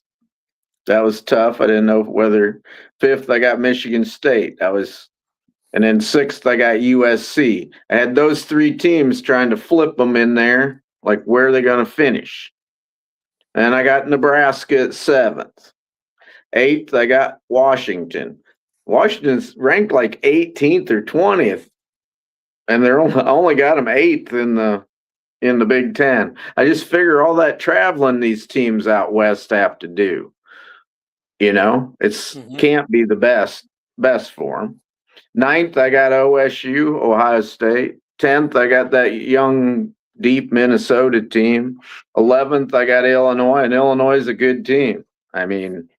That was tough. I didn't know whether. Fifth, I got Michigan State. And then sixth, I got USC. I had those three teams trying to flip them in there, like where are they going to finish? And I got Nebraska at seventh. Eighth, I got Washington. Washington's ranked like 18th or 20th, and they're only got them eighth in the Big Ten. I just figure all that traveling these teams out west have to do. It's can't be the best for them. Ninth, I got OSU, Ohio State. 10th, I got that young, deep Minnesota team. 11th, I got Illinois, and Illinois is a good team. I mean,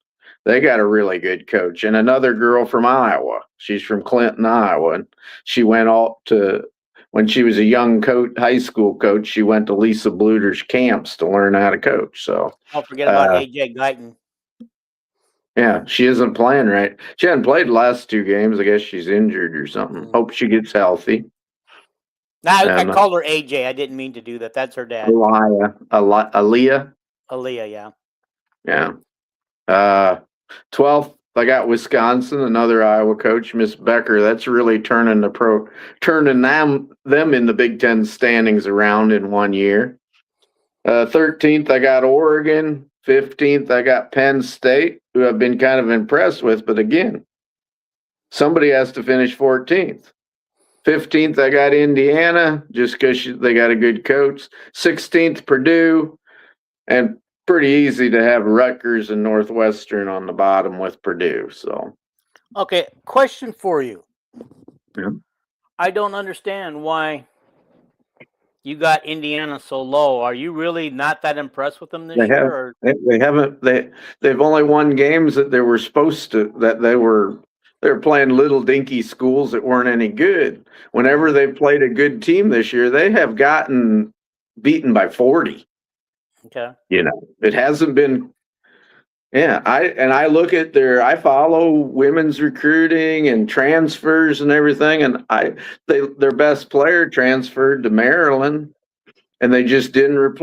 they got a really good coach. And another girl from Iowa. She's from Clinton, Iowa. And she went when she was a young high school coach, she went to Lisa Bluter's camps to learn how to coach. So don't forget about AJ Guyton. Yeah, she isn't playing right. She hasn't played the last two games. I guess she's injured or something. Hope she gets healthy. I called her AJ. I didn't mean to do that. That's her dad. Aaliyah. Aaliyah, yeah. Yeah. 12th, I got Wisconsin, another Iowa coach, Miss Becker. That's really turning them in the Big Ten standings around in 1 year. 13th, I got Oregon. 15th, I got Penn State, who I've been kind of impressed with. But again, somebody has to finish 14th. 15th, I got Indiana, just because they got a good coach. 16th, Purdue. And pretty easy to have Rutgers and Northwestern on the bottom with Purdue. So, okay, question for you. Yeah. I don't understand why you got Indiana so low. Are you really not that impressed with them this year? They haven't. They've only won games that they were supposed to. That they were playing little dinky schools that weren't any good. Whenever they've played a good team this year, they have gotten beaten by 40. Okay. It hasn't been. Yeah, I look at I follow women's recruiting and transfers and everything, and their best player transferred to Maryland, and they just didn't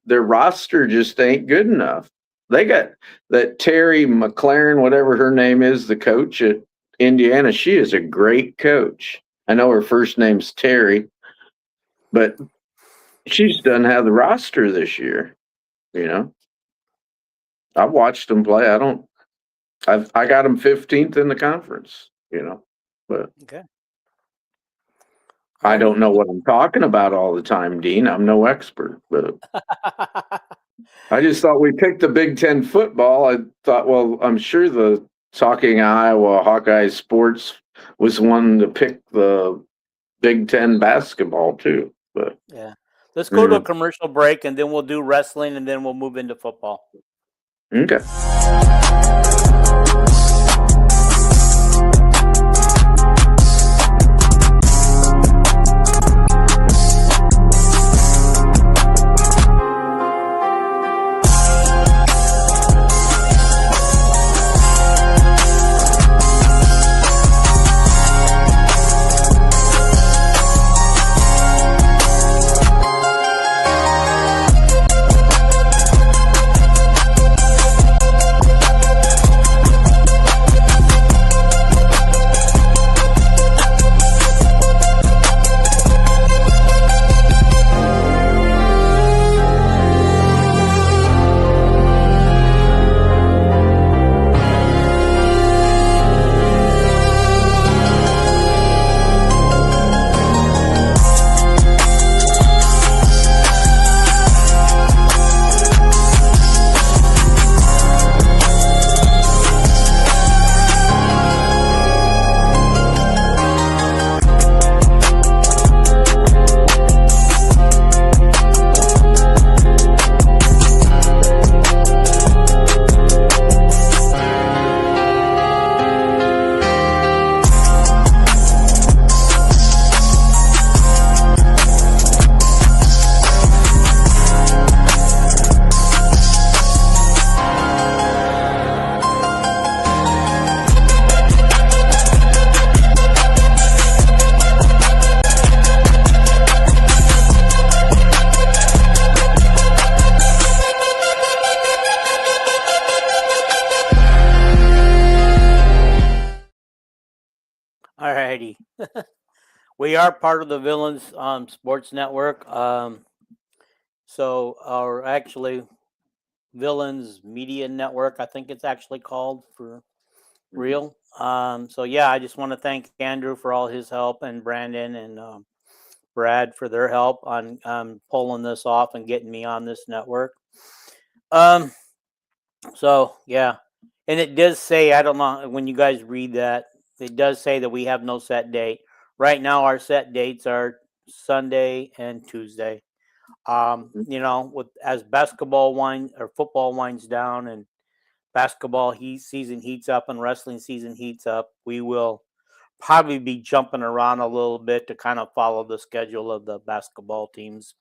their roster just ain't good enough. They got that Terry McLaren, whatever her name is, the coach at Indiana. She is a great coach. I know her first name's Terry, but she just doesn't have the roster this year. I've watched them play. I got them 15th in the conference, but okay. I don't know what I'm talking about all the time, Dean. I'm no expert, but I just thought we picked the Big Ten football. I thought, well, I'm sure the Talking Iowa Hawkeye Sports was one to pick the Big Ten basketball too, but yeah. Let's go to a commercial break, and then we'll do wrestling, and then we'll move into football. Okay. righty. We are part of the Villains Sports Network. So, or actually, Villains Media Network, I think it's actually called for real. So, yeah, I just want to thank Andrew for all his help and Brandon and Brad for their help on pulling this off and getting me on this network. So, yeah. And it does say, I don't know, when you guys read that, it does say that we have no set date. Right now, our set dates are Sunday and Tuesday. You know, with as basketball winds or football winds down and basketball season heats up and wrestling season heats up, we will probably be jumping around a little bit to kind of follow the schedule of the basketball teams.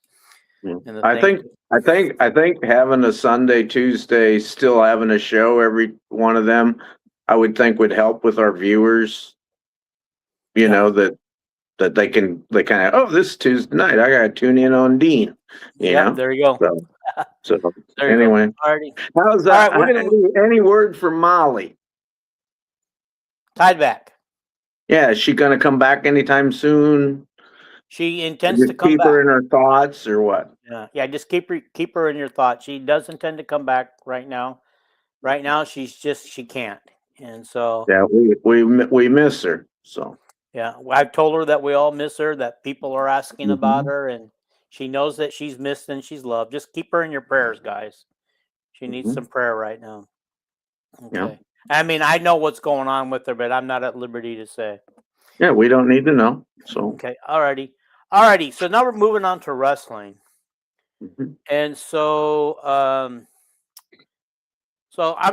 And the I think having a Sunday, Tuesday, still having a show every one of them, I would think would help with our viewers. You know, that they kind of, oh, this is Tuesday night, I gotta tune in on Dean. You know, there you go. So There you anyway, go. Alrighty. how's that? All right, we're gonna Any word from Molly? tied back. Yeah, is she gonna come back anytime soon? She intends Just to come keep back. her in her thoughts, or what? Yeah, just keep her in your thoughts. She does intend to come back right now. Right now, she can't, and so Yeah, we miss her. So yeah, I've told her that we all miss her. That people are asking about Mhm. her, and she knows that she's missed and she's loved. Just keep her in your prayers, guys. She needs Mhm. some prayer right now. Yeah, Okay. I mean, I know what's going on with her, but I'm not at liberty to say. yeah, we don't need to know. So Okay. Alrighty. So now we're moving on to wrestling, Mhm. and so I'm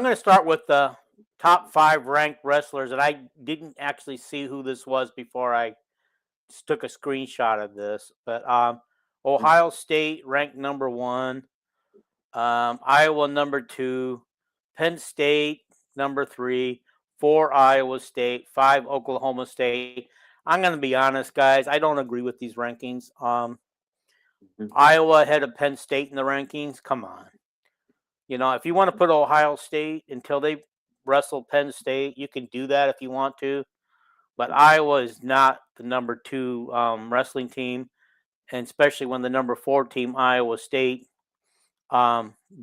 going to start with the top 5 ranked wrestlers, and I didn't actually see who this was before I took a screenshot of this. But Ohio State ranked number 1, Iowa number 2, Penn State number 3, 4 Iowa State, 5 Oklahoma State. I'm going to be honest, guys. I don't agree with these rankings. Mhm. Iowa ahead of Penn State in the rankings. Come on. You know, if you want to put Ohio State until they wrestle Penn State, you can do that if you want to. But Iowa is not the number 2 wrestling team, and especially when the number 4 team, Iowa State,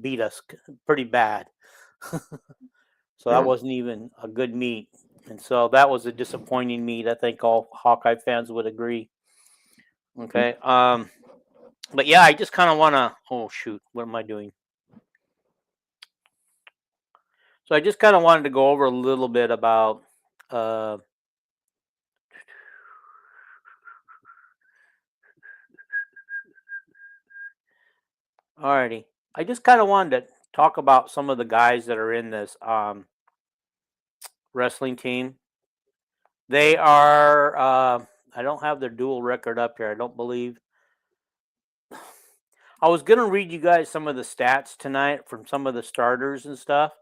beat us pretty bad. So that Yeah. wasn't even a good meet. And so that was a disappointing meet. I think all Hawkeye fans would agree. Okay. But yeah, I just kind of want to. Oh shoot, what am I doing? So I just kind of wanted to go over a little bit about. Uh, Alrighty, I just kind of wanted to talk about some of the guys that are in this wrestling team. They are. I don't have their dual record up here. I don't believe. I was gonna read you guys some of the stats tonight from some of the starters and stuff.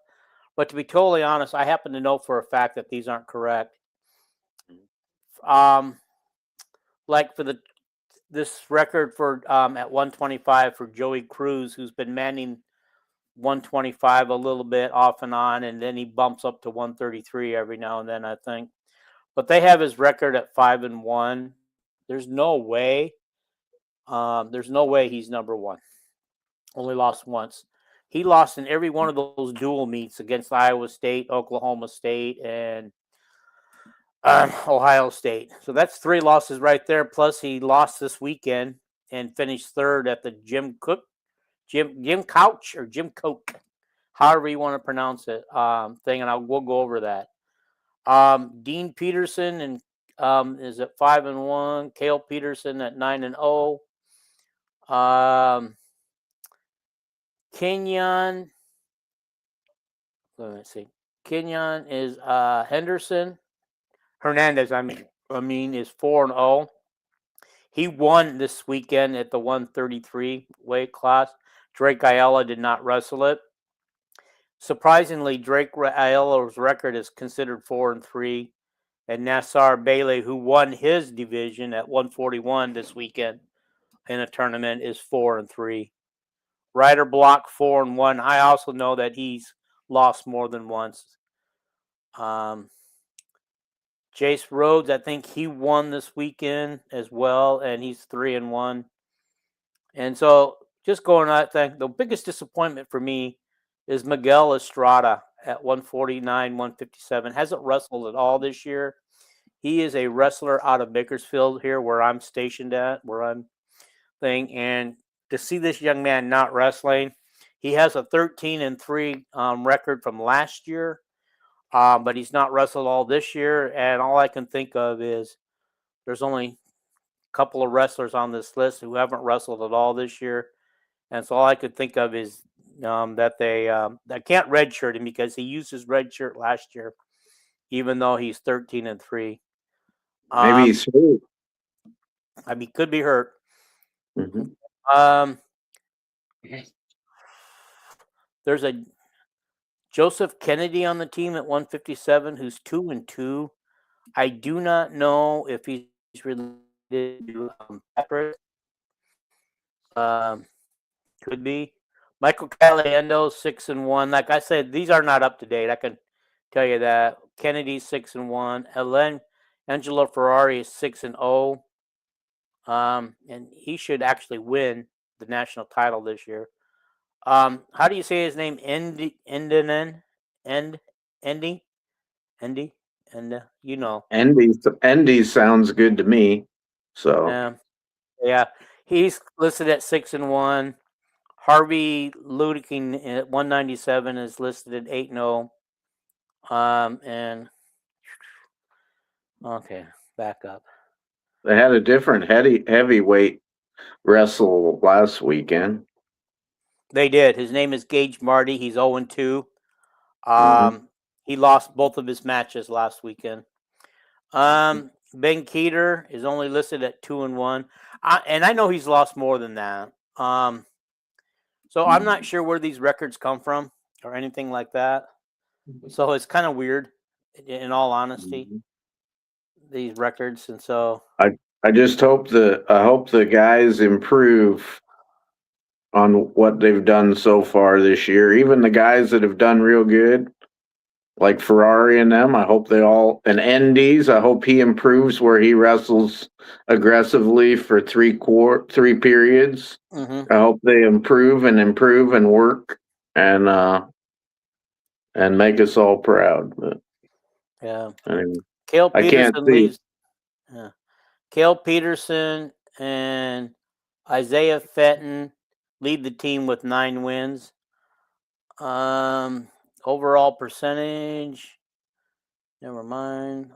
But to be totally honest, I happen to know for a fact that these aren't correct. Um, like for this record for at 125 for Joey Cruz, who's been manning 125 a little bit off and on, and then he bumps up to 133 every now and then, I think. But they have his record at 5-1. There's no way. There's no way he's number 1. Only lost once. He lost in every one of those dual meets against Iowa State, Oklahoma State, and Ohio State. So that's 3 losses right there. Plus, he lost this weekend and finished 3rd at the Jim Couch or Jim Coke, however you want to pronounce it, thing, and we'll go over that. Dean Peterson and is at 5-1. Cale Peterson at 9-0. Kenyon. Let's see. Kenyon is Henderson. Hernandez, I mean, is 4-0. He won this weekend at the 133 weight class. Drake Ayala did not wrestle it. Surprisingly, Drake Ayala's record is considered 4-3, and Nassar Bailey, who won his division at 141 this weekend in a tournament, is 4-3. Ryder Block 4-1. I also know that he's lost more than once. Jace Rhodes, I think he won this weekend as well, and he's 3-1. And so, just going on that thing, the biggest disappointment for me is Miguel Estrada at 149, 157. Hasn't wrestled at all this year. He is a wrestler out of Bakersfield here, where I'm stationed at, where I'm thing. And to see this young man not wrestling, he has a 13-3 record from last year, but he's not wrestled all this year. And all I can think of is there's only a couple of wrestlers on this list who haven't wrestled at all this year. And so all I could think of is that they can't redshirt him because he used his red shirt last year, even though he's 13-3. Maybe he's hurt. I mean, could be hurt. Mm-hmm. There's a Joseph Kennedy on the team at 157, who's 2-2. I do not know if he's related to Patrick. Could be. Michael Caliendo, 6-1. Like I said, these are not up to date. I can tell you that. Kennedy, 6-1. Angelo Ferrari is 6-0. And he should actually win the national title this year. How do you say his name? Andy, you know. Andy sounds good to me. So yeah, he's listed at 6-1. Harvey Ludeking at 197 is listed at 8-0. And okay, back up. They had a different heavyweight wrestle last weekend. They did. His name is Gage Marty. He's 0-2. He lost both of his matches last weekend. Ben Keeter is only listed at 2-1. And I know he's lost more than that. So I'm not sure where these records come from or anything like that. So it's kind of weird, in all honesty, these records. And so I just hope the guys improve on what they've done so far this year. Even the guys that have done real good, like Ferrari and them, I hope they all, and Endy's, I hope he improves where he wrestles aggressively for three periods. I hope they improve and work and make us all proud. But yeah, anyway, Cale I Peterson can't see. leaves. Yeah. Cale Peterson and Isaiah Fenton lead the team with 9 wins. Overall percentage, never mind.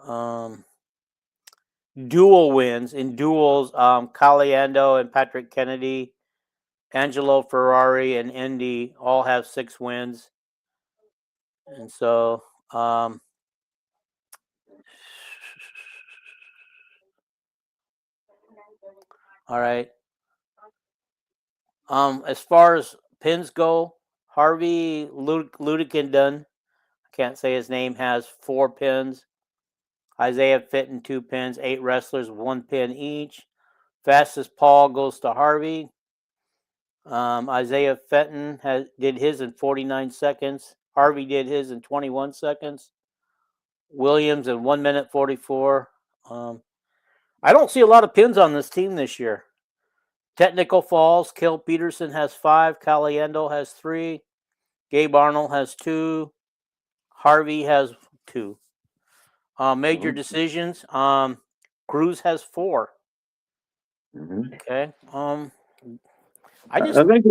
Dual wins. In duels, Caliendo and Patrick Kennedy, Angelo Ferrari and Indy all have 6 wins. And so all right. As far as pins go, Harvey Ludeking, I can't say his name, has 4 pins. Isaiah Fenton 2 pins. 8 wrestlers, 1 pin each. Fastest Paul goes to Harvey. Isaiah Fenton did his in 49 seconds. Harvey did his in 21 seconds. Williams in 1 minute 44. I don't see a lot of pins on this team this year. Technical falls, Cale Peterson has 5. Caliendo has 3. Gabe Arnold has 2. Harvey has 2. Major decisions, Cruz has 4. Okay. I think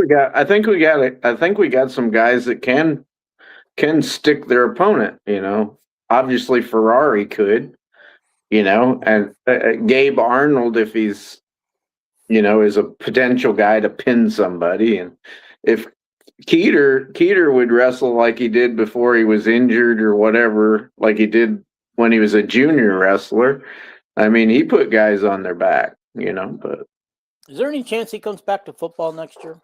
we got some guys that can stick their opponent. Obviously Ferrari could. And Gabe Arnold, if he's, is a potential guy to pin somebody, and if Keeter would wrestle like he did before he was injured or whatever, like he did when he was a junior wrestler. I mean, he put guys on their back, but. Is there any chance he comes back to football next year?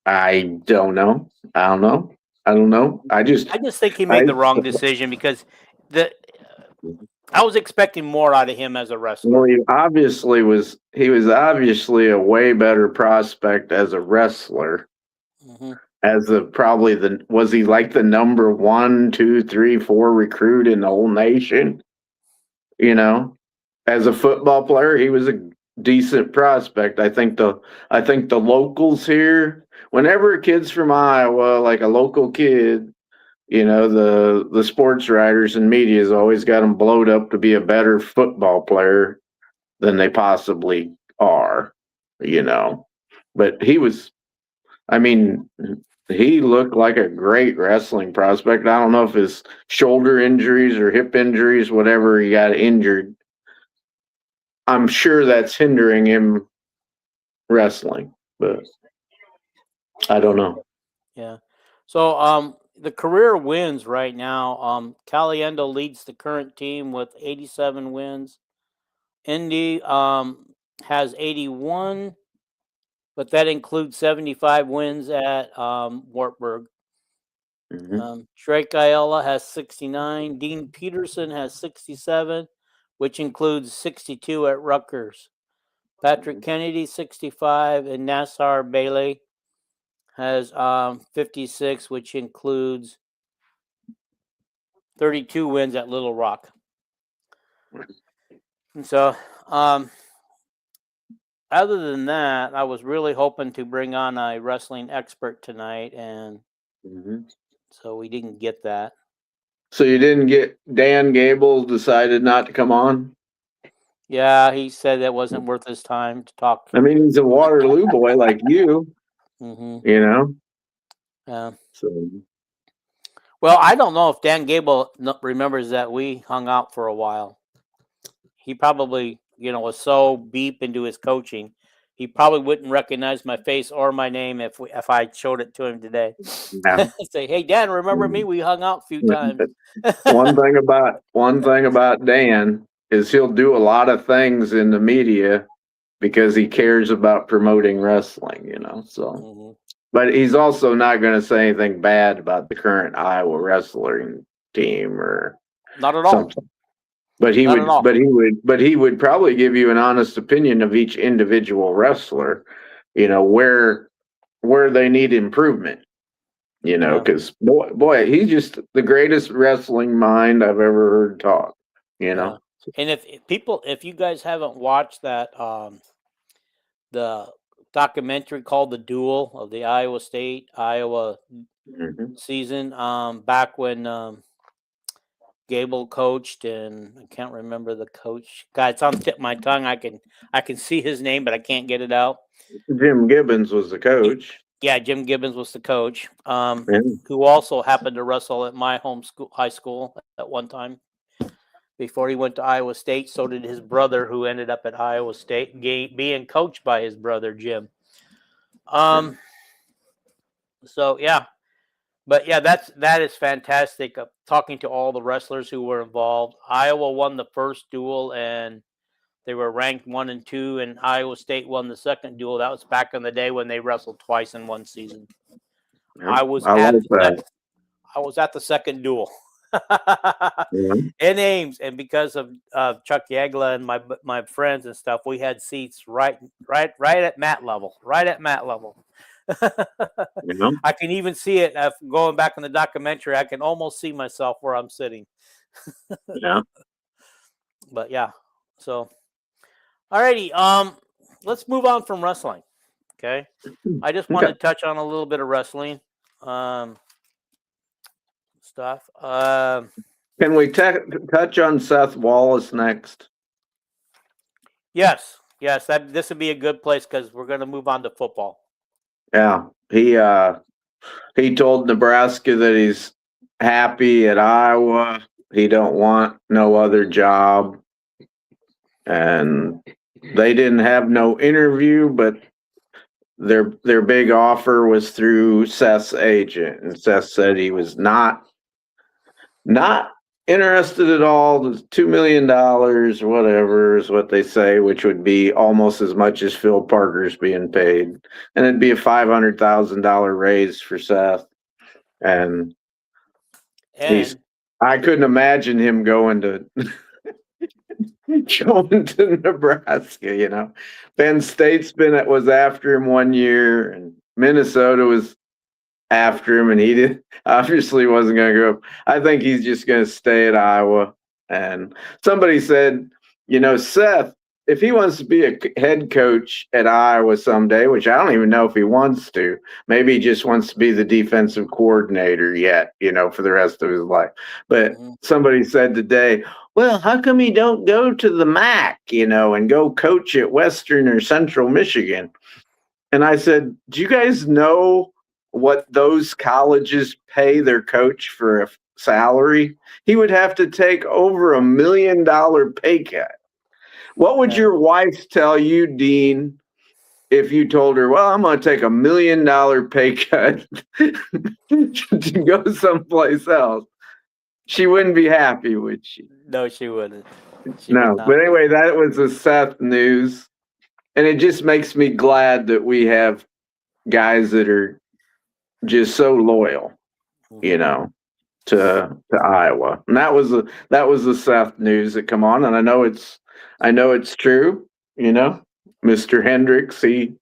I don't know. I don't know. I just think he made the wrong decision because I was expecting more out of him as a wrestler. Well, he was obviously a way better prospect as a wrestler. Was he like the number 1, 2, 3, 4 recruit in the whole nation? You know, as a football player, he was a decent prospect. I think the locals here, whenever a kid's from Iowa, like a local kid, the sports writers and media has always got them blowed up to be a better football player than they possibly are, you know. But I mean, he looked like a great wrestling prospect. I don't know if his shoulder injuries or hip injuries, whatever he got injured, I'm sure that's hindering him wrestling, but I don't know. Yeah. So the career wins right now. Caliendo leads the current team with 87 wins. Indy has 81, but that includes 75 wins at Wartburg. Drake Ayala has 69. Dean Peterson has 67, which includes 62 at Rutgers. Patrick Kennedy 65, and Nassar Bailey has 56, which includes 32 wins at Little Rock. And so, other than that, I was really hoping to bring on a wrestling expert tonight, and so we didn't get that. So you didn't get Dan Gable decided not to come on? Yeah, he said that wasn't worth his time to talk. I mean, he's a Waterloo boy like you, you know? Yeah. So, Well, I don't know if Dan Gable remembers that we hung out for a while. He probably, was so deep into his coaching, he probably wouldn't recognize my face or my name if I showed it to him today. yeah. Say, hey, Dan, remember me? We hung out a few times. One thing about Dan is he'll do a lot of things in the media because he cares about promoting wrestling, so. But he's also not going to say anything bad about the current Iowa wrestling team or not at all. Something. But he would probably give you an honest opinion of each individual wrestler, where they need improvement. Because boy, he's just the greatest wrestling mind I've ever heard talk. And if you guys haven't watched that, the documentary called "The Duel" of the Iowa season, back when Gable coached, and I can't remember the coach. God, it's on the tip of my tongue. I can see his name, but I can't get it out. Jim Gibbons was the coach. Yeah, Jim Gibbons was the coach, who also happened to wrestle at my high school at one time before he went to Iowa State. So did his brother, who ended up at Iowa State, being coached by his brother, Jim. So, yeah. But, yeah, that is fantastic. Talking to all the wrestlers who were involved. Iowa won the first duel, and they were ranked 1 and 2, and Iowa State won the second duel. That was back in the day when they wrestled twice in one season. Yeah, I was at the second duel in Ames, and because of Chuck Yagla and my friends and stuff, we had seats right at mat level. I can even see it going back in the documentary. I can almost see myself where I'm sitting. Yeah. But yeah, so alrighty. Let's move on from wrestling. Okay, I just wanted to touch on a little bit of wrestling stuff. Can we touch on Seth Wallace next? Yes. This would be a good place because we're going to move on to football. Yeah, he told Nebraska that he's happy at Iowa. He don't want no other job, and they didn't have no interview, but their big offer was through Seth's agent, and Seth said he was not interested at all. $2 million or whatever is what they say, which would be almost as much as Phil Parker's being paid, and it'd be a $500,000 raise for Seth. And I couldn't imagine him going to Nebraska. Penn State's was after him 1 year, and Minnesota was after him, and he obviously wasn't going to go. I think he's just going to stay at Iowa. And somebody said, Seth, if he wants to be a head coach at Iowa someday, which I don't even know if he wants to, maybe he just wants to be the defensive coordinator yet, for the rest of his life. But somebody said today, well, how come he don't go to the MAC, and go coach at Western or Central Michigan? And I said, do you guys know what those colleges pay their coach for a salary? He would have to take over $1 million pay cut. What would your wife tell you, Dean, if you told her, well, I'm going to take $1 million pay cut to go someplace else? She wouldn't be happy, would she? No, she wouldn't. No, but anyway, that was the Seth news. And it just makes me glad that we have guys that are just so loyal, to Iowa. And that was the Seth news that come on. And I know it's true, Mr. Hendricks, he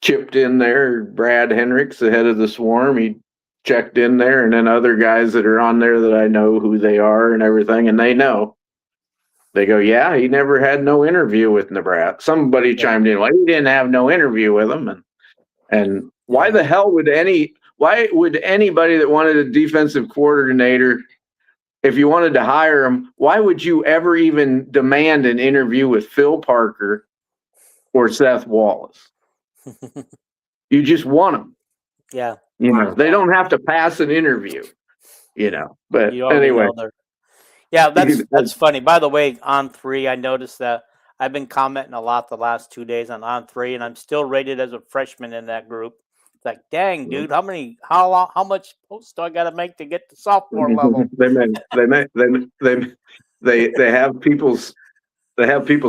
chipped in there, Brad Hendricks, the head of the Swarm, he checked in there, and then other guys that are on there that I know who they are and everything, and they know. They go, yeah, he never had no interview with Nebraska. Somebody chimed in, well, he didn't have no interview with him. And why the hell would anybody that wanted a defensive coordinator, if you wanted to hire him, why would you ever even demand an interview with Phil Parker or Seth Wallace? You just want them. Yeah. They don't have to pass an interview, but anyway. Yeah, that's funny. By the way, On3, I noticed that I've been commenting a lot the last 2 days on On3, and I'm still rated as a freshman in that group. It's like, dang, dude, how much posts do I got to make to get to sophomore level? They have people's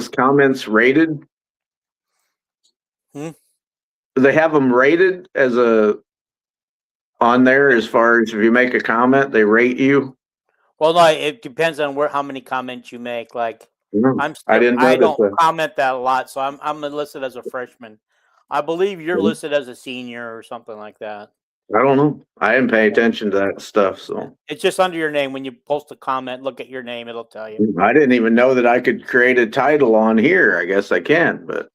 comments rated. They have them rated on there as far as if you make a comment, they rate you. Well, no, it depends on how many comments you make. Like, I don't comment that a lot, so I'm listed as a freshman. I believe you're listed as a senior or something like that. I don't know. I didn't pay attention to that stuff, so it's just under your name. When you post a comment, look at your name; it'll tell you. I didn't even know that I could create a title on here. I guess I can, but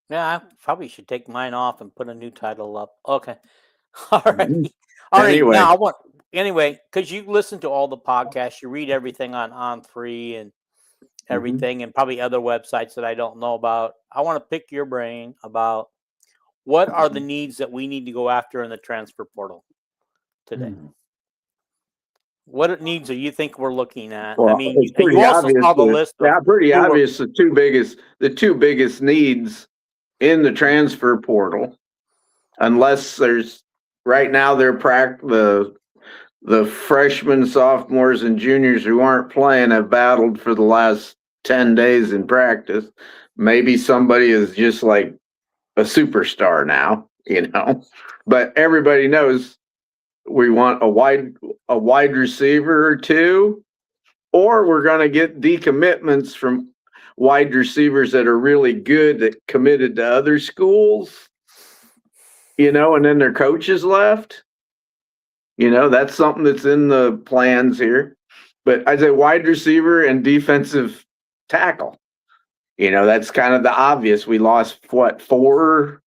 yeah, I probably should take mine off and put a new title up. Okay, all right, all right. Anyway. Now because you listen to all the podcasts, you read everything on 3 and everything, and probably other websites that I don't know about. I want to pick your brain about what are the needs that we need to go after in the transfer portal today. What needs do you think we're looking at? Well, I mean, you also saw the list. Pretty obvious. The two biggest needs in the transfer portal, unless there's right now the freshmen, sophomores, and juniors who aren't playing have battled for the last 10 days in practice. Maybe somebody is just like a superstar now, but everybody knows we want a wide receiver or two, or we're going to get decommitments from wide receivers that are really good that committed to other schools, and then their coaches left. That's something that's in the plans here. But I'd say wide receiver and defensive tackle. That's kind of the obvious. We lost four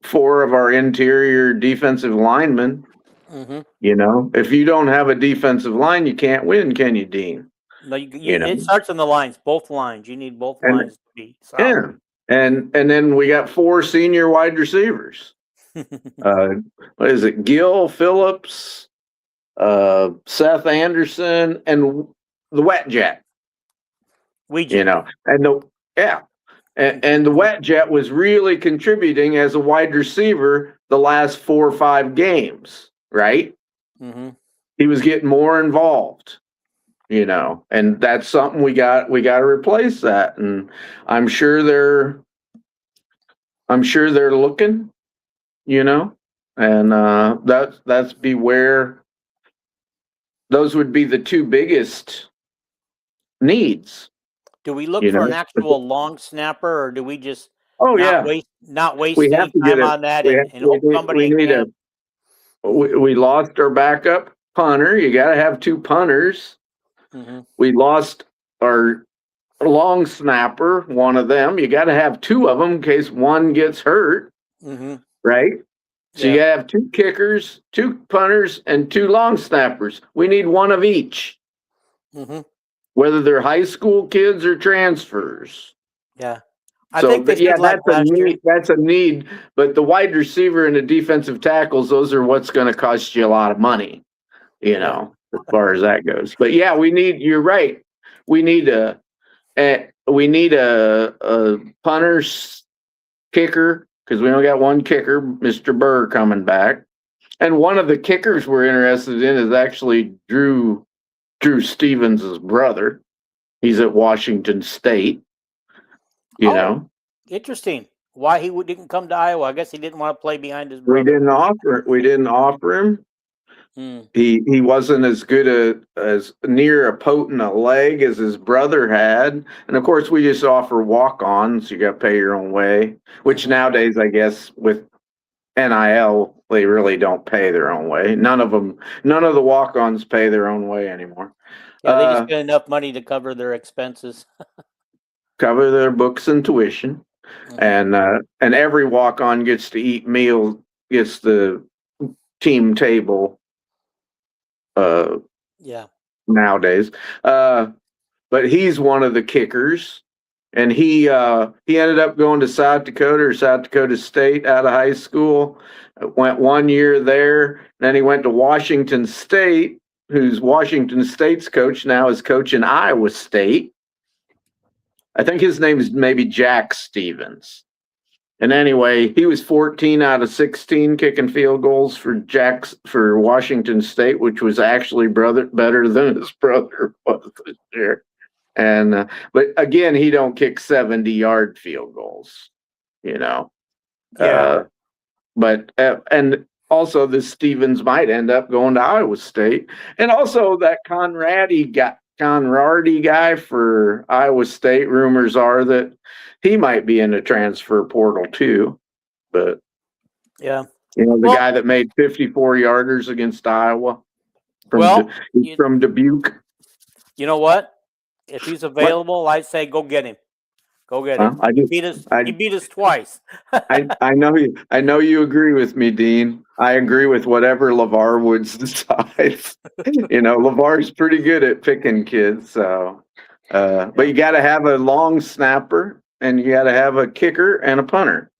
of our interior defensive linemen. If you don't have a defensive line, you can't win, can you, Dean? No, it starts on the lines, both lines. You need both lines to be solid. Yeah, and then we got 4 senior wide receivers. What is it? Gil Phillips, Seth Anderson, and the Wet Jet. And the Wet Jet was really contributing as a wide receiver the last 4 or 5 games, right? He was getting more involved, and that's something we got to replace that, and I'm sure they're looking. And that's beware. Those would be the 2 biggest needs. Do we look for an actual long snapper, or do we just not waste we any have to time on that and hope somebody we lost our backup punter. You got to have 2 punters. Mm-hmm. We lost our long snapper, one of them. You got to have two of them in case one gets hurt, Mm-hmm. right? So you Yeah. got to have two kickers, two punters, and two long snappers. We need one of each, Mm-hmm. whether they're high school kids or transfers. Yeah. I So think they yeah, did like last year. That's a need. But the wide receiver and the defensive tackles, those are what's going to cost you a lot of money, you Yeah. know, as far as that goes. But yeah, we need. You're right. We need a punter, kicker, because we only got one kicker, Mr. Burr, coming back. And one of the kickers we're interested in is actually Drew Stevens' brother. He's at Washington State. You Oh, know, interesting. Why he didn't come to Iowa? I guess he didn't want to play behind his we brother. didn't offer him. Mm. He wasn't as good as near a potent a leg as his brother had. And of course, we just offer walk-ons. You got to pay your own way, which Mhm. nowadays, I guess, with NIL, they really don't pay their own way. None of the walk-ons pay their own way anymore. Yeah, they just get enough money to cover their expenses. Cover their books and tuition, Mhm. and every walk-on gets to eat meal, gets the team table. Yeah. Nowadays, but he's one of the kickers, and he ended up going to South Dakota State out of high school. Went 1 year there, then he went to Washington State, who's Washington State's coach now is coaching Iowa State. I think his name is maybe Jack Stevens. And anyway, he was 14 out of 16 kicking field goals for Washington State, which was actually better than his brother was this year. And but again, he don't kick 70-yard field goals, you know. Yeah. But and also this Stevens might end up going to Iowa State, and also that Conradi guy for Iowa State. Rumors are that he might be in the transfer portal too. But Yeah. you know, the Well, guy that made 54 yarders against Iowa well, from Dubuque. you know what? If he's What? available, I'd say go get him. Go get him. Well, He beat us. I He beat us twice. I know you agree with me, Dean. I agree with whatever LeVar Woods decides. You know, LeVar's pretty good at picking kids. So, but you got to have a long snapper, and you got to have a kicker and a punter.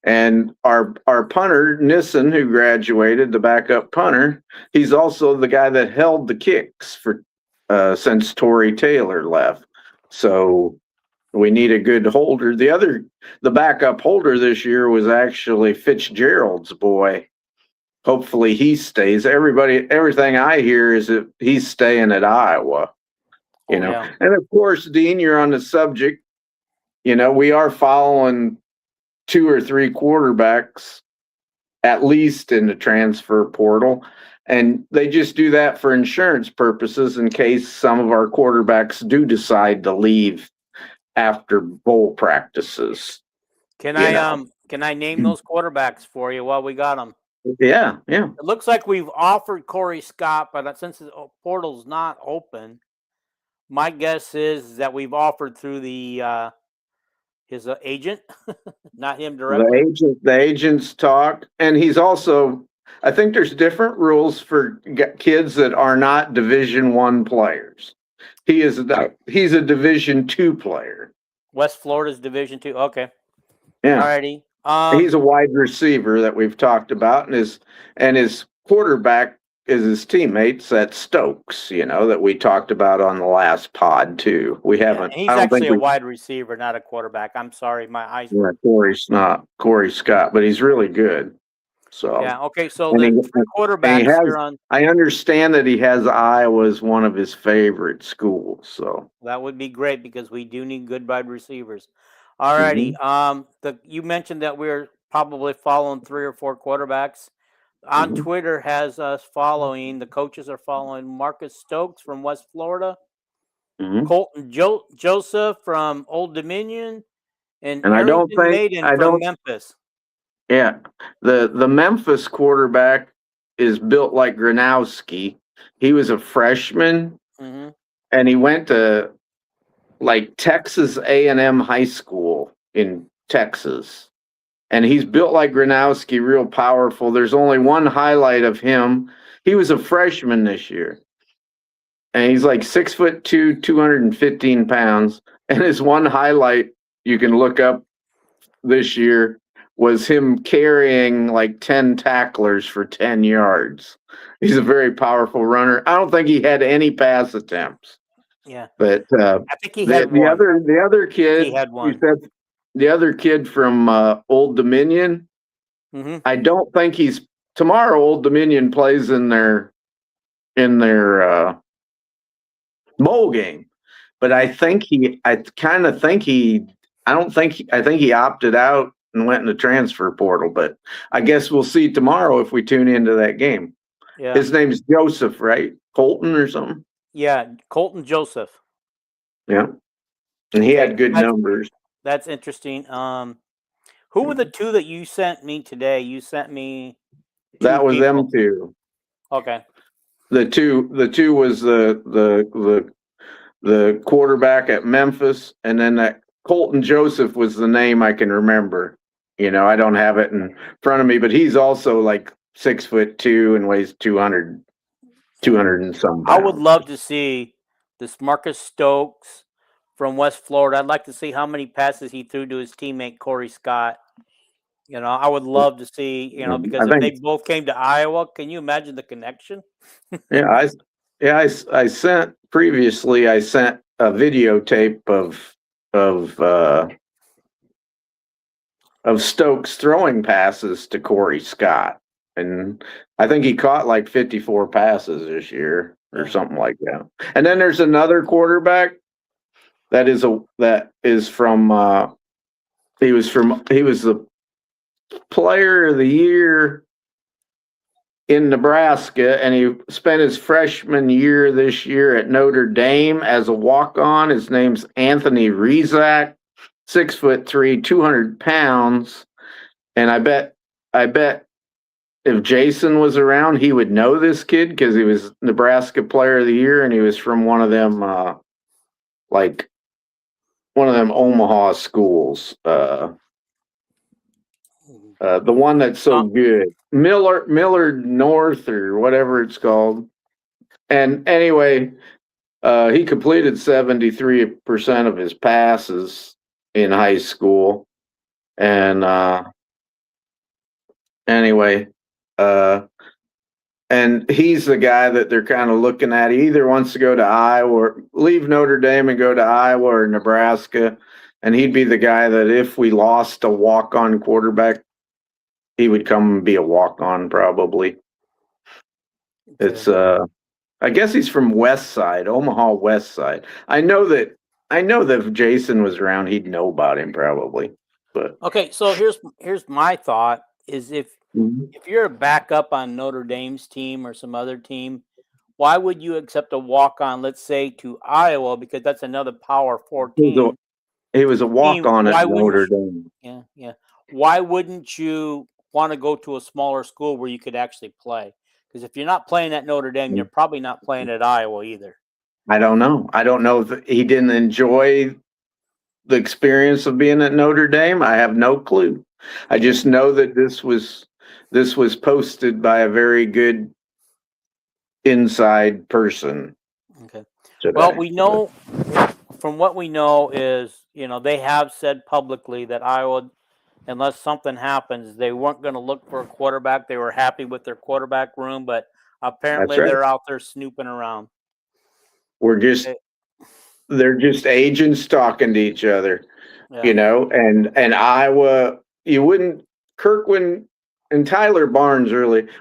And our punter Nissen, who graduated, the backup punter, he's also the guy that held the kicks for since Torrey Taylor left. So we need a good holder. The backup holder this year was actually Fitzgerald's boy. Hopefully he stays. Everything I hear is that he's staying at Iowa. You Oh know, yeah. and of course, Dean, you're on the subject. You know, we are following 2 or 3 quarterbacks at least in the transfer portal. And they just do that for insurance purposes in case some of our quarterbacks do decide to leave after bowl practices. Can You I know. can I name those quarterbacks for you while we got them? Yeah. It looks like we've offered Corey Scott, but since the portal's not open, my guess is that we've offered through the his agent, not him directly. The agents talk, and he's also. I think there's different rules for kids that are not Division I players. He's a Division II player. West Florida's Division II. Okay. Yeah. Alrighty. He's a wide receiver that we've talked about, and his quarterback is his teammates at Stokes. You know, that we talked about on the last pod too. We yeah, haven't. and he's I don't actually think a we. wide receiver, not a quarterback. I'm sorry, my eyes. Yeah, Corey Scott, but he's really good. So Yeah. Okay. So and the he three and he quarterbacks has. here on I understand that he has Iowa as one of his favorite schools. So. that would be great because we do need good wide receivers. Alrighty. You mentioned that we're probably following 3 or 4 quarterbacks. On Mm-hmm. Twitter has us following. The coaches are following Marcus Stokes from West Florida, Mm-hmm. Colton Joseph from Old Dominion, and And Arrington Maiden I from don't. Memphis. Yeah, the Memphis quarterback is built like Gronowski. He was a freshman, Mm-hmm. and he went to like Texas A&M High School in Texas. And he's built like Gronowski, real powerful. There's only one highlight of him. He was a freshman this year. And he's like 6'2", 215 pounds. And his one highlight you can look up this year was him carrying like 10 tacklers for 10 yards. He's a very powerful runner. I don't think he had any pass attempts. Yeah. But I think he had the one. other kid, He had you one. said the other kid from Old Dominion, Mhm. I don't think he's tomorrow. Old Dominion plays in their bowl game, but I think I think he opted out and went in the transfer portal. But I guess we'll see tomorrow if we tune into that game. Yeah. His name's Joseph, right? Colton or something. Yeah, Colton Joseph. Yeah, and he Okay, had good numbers. That's interesting. Who were the two that you sent me today? You sent me That was people. them two. Okay. The two was the quarterback at Memphis, and then that Colton Joseph was the name I can remember. You know, I don't have it in front of me, but he's also like 6'2" and weighs 200 and some pounds. I would love to see this Marcus Stokes from West Florida. I'd like to see how many passes he threw to his teammate Corey Scott. You know, I would love to see, because if they both came to Iowa, can you imagine the connection? I sent previously. I sent a videotape of Stokes throwing passes to Corey Scott, and I think he caught like 54 passes this year or something like that. And then there's another quarterback that is from he was the player of the year in Nebraska, and he spent his freshman year this year at Notre Dame as a walk-on. His name's Anthony Rizak, 6'3", 200 pounds. And I bet if Jason was around, he would know this kid because he was Nebraska player of the year, and he was from one of them Omaha schools. The one that's so good, Millard North or whatever it's called. And anyway, he completed 73% of his passes in high school. And anyway, and he's the guy that they're kind of looking at. He either wants to go to Iowa or leave Notre Dame and go to Iowa or Nebraska. And he'd be the guy that if we lost a walk-on quarterback, he would come and be a walk-on probably. It's I guess he's from West Side, Omaha West Side. I know that if Jason was around, he'd know about him probably. But okay, so here's my thought is if you're a backup on Notre Dame's team or some other team, why would you accept a walk-on, let's say, to Iowa, because that's another Power 4 team? He was a walk-on at Notre Dame. Yeah. Why wouldn't you want to go to a smaller school where you could actually play? Because if you're not playing at Notre Dame, you're probably not playing at Iowa either. I don't know. I don't know if he didn't enjoy the experience of being at Notre Dame. I have no clue. I just know that this was posted by a very good inside person. Okay. Well, we know from what we know is, they have said publicly that Iowa, unless something happens, they weren't going to look for a quarterback. They were happy with their quarterback room, but apparently they're out there snooping around. They're just agents talking to each other, and Iowa, Kirkland and Tyler Barnes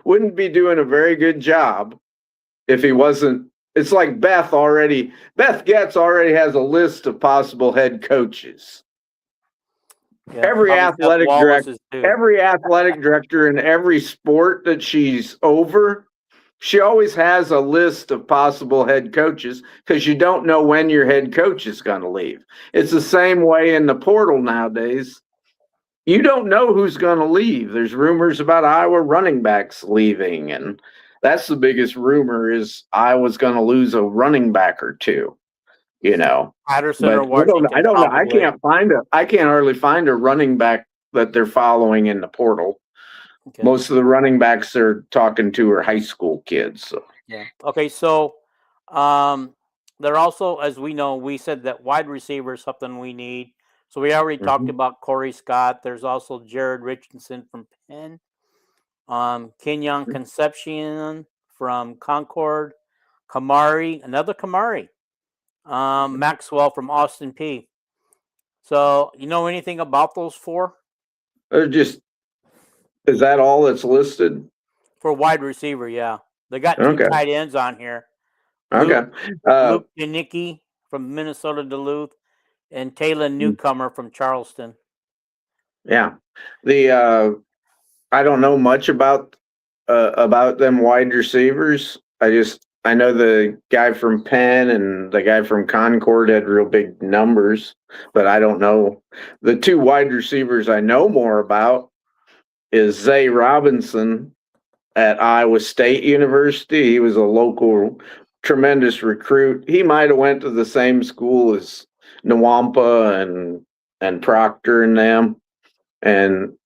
wouldn't be doing a very good job if he wasn't. It's like Beth Getz already has a list of possible head coaches. Yeah, every athletic director in every sport that she's over, she always has a list of possible head coaches because you don't know when your head coach is going to leave. It's the same way in the portal nowadays. You don't know who's going to leave. There's rumors about Iowa running backs leaving, and that's the biggest rumor is I was going to lose a running back or two, Patterson but or Washington, I don't know. probably. I can't hardly find a running back that they're following in the portal. Okay. Most of the running backs they're talking to are high school kids. So. Yeah. Okay. So, they're also, as we know, we said that wide receiver is something we need. So we already talked about Corey Scott. There's also Jared Richardson from Penn. Kenyon Concepcion from Concord. Kamari, another Kamari. Maxwell from Austin P. So, you know anything about those four? They're just, is that all that's listed? For wide receiver, yeah. They got two Okay. tight ends on here. Okay. Luke Janicki from Minnesota Duluth and Taylor Newcomer from Charleston. Yeah. I don't know much about them wide receivers. I know the guy from Penn and the guy from Concord had real big numbers, but I don't know. The two wide receivers I know more about is Zay Robinson at Iowa State University. He was a local tremendous recruit. He might have went to the same school as Nwampa and Proctor and them.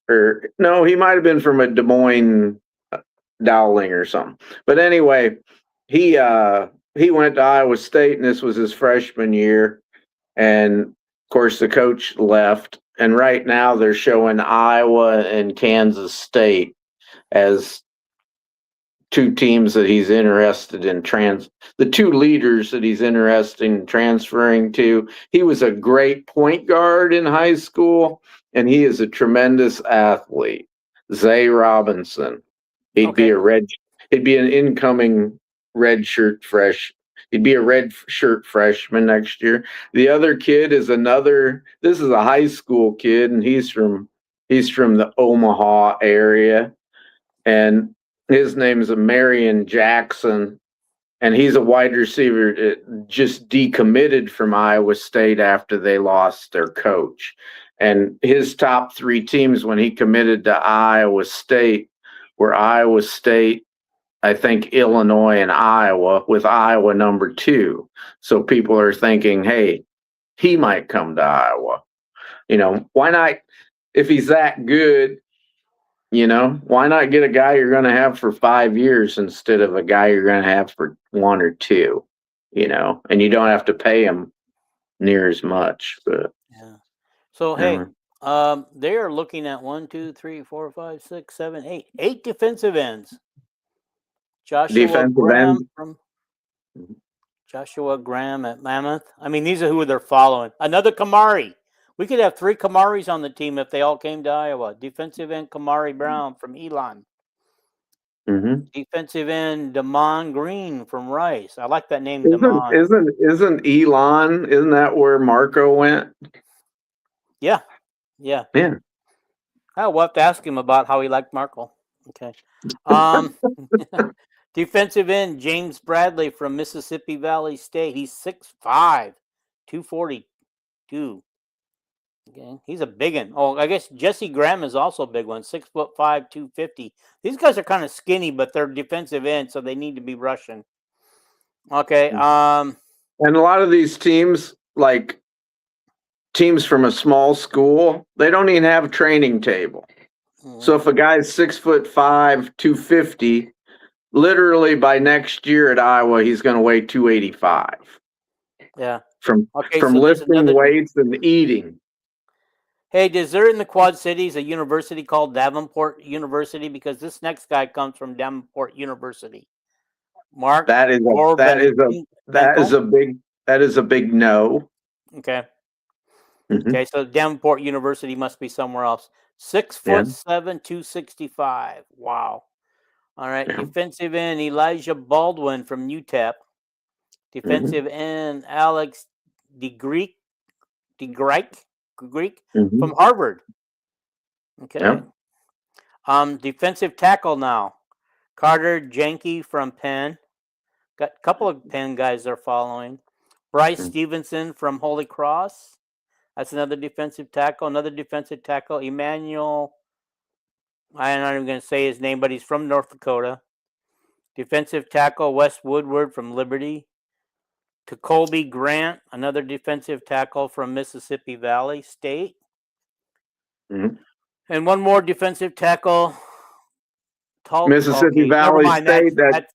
Or no, he might have been from a Des Moines Dowling or something. But anyway, he went to Iowa State, and this was his freshman year. And of course, the coach left. And right now, they're showing Iowa and Kansas State as two teams that he's interested in the two leaders that he's interested in transferring to. He was a great point guard in high school, and he is a tremendous athlete. Zay Robinson. He'd be an incoming red shirt freshman next year. The other kid is this is a high school kid, and he's from the Omaha area. And his name is Marion Jackson, and he's a wide receiver that just decommitted from Iowa State after they lost their coach. And his top three teams when he committed to Iowa State were Iowa State, I think Illinois, and Iowa, with Iowa number 2. So people are thinking, hey, he might come to Iowa. Why not? If he's that good, why not get a guy you're going to have for 5 years instead of a guy you're going to have for 1 or 2, and you don't have to pay him near as much. But yeah. So, hey, they are looking at 1, 2, 3, 4, 5, 6, 7, 8 defensive ends. Joshua Graham at Mammoth. I mean, these are who they're following. Another Kamari. We could have 3 Kamaris on the team if they all came to Iowa. Defensive end Kamari Brown from Elon. Defensive end Damon Green from Rice. I like that name, Damon. Isn't Elon? Isn't that where Marco went? Yeah. We'll have to ask him about how he liked Marco. Okay. Defensive end James Bradley from Mississippi Valley State. He's 6'5", 242. Okay, he's a big one. Oh, I guess Jesse Graham is also a big one, 6'5", 250. These guys are kind of skinny, but they're defensive ends, so they need to be rushing. Okay. And a lot of these teams, like teams from a small school, they don't even have a training table. So if a guy's 6'5", 250, literally by next year at Iowa, he's going to weigh 285. Yeah. From lifting weights and eating. Hey, is there in the Quad Cities a university called Davenport University? Because this next guy comes from Davenport University. Mark. That is a big no. Okay. Okay, so Davenport University must be somewhere else. 6'7", 265. Wow. All right. Yeah. Defensive end Elijah Baldwin from UTEP. Defensive end Alex DeGreek from Harvard. Okay. Yeah. Defensive tackle now. Carter Jenke from Penn. Got a couple of Penn guys they're following. Bryce Stevenson from Holy Cross. That's another defensive tackle. Another defensive tackle, Emmanuel. I'm not even going to say his name, but he's from North Dakota. Defensive tackle Wes Woodward from Liberty. To Colby Grant, another defensive tackle from Mississippi Valley State. Mhm. And one more defensive tackle. Mississippi Okay, never Valley mind. State. That's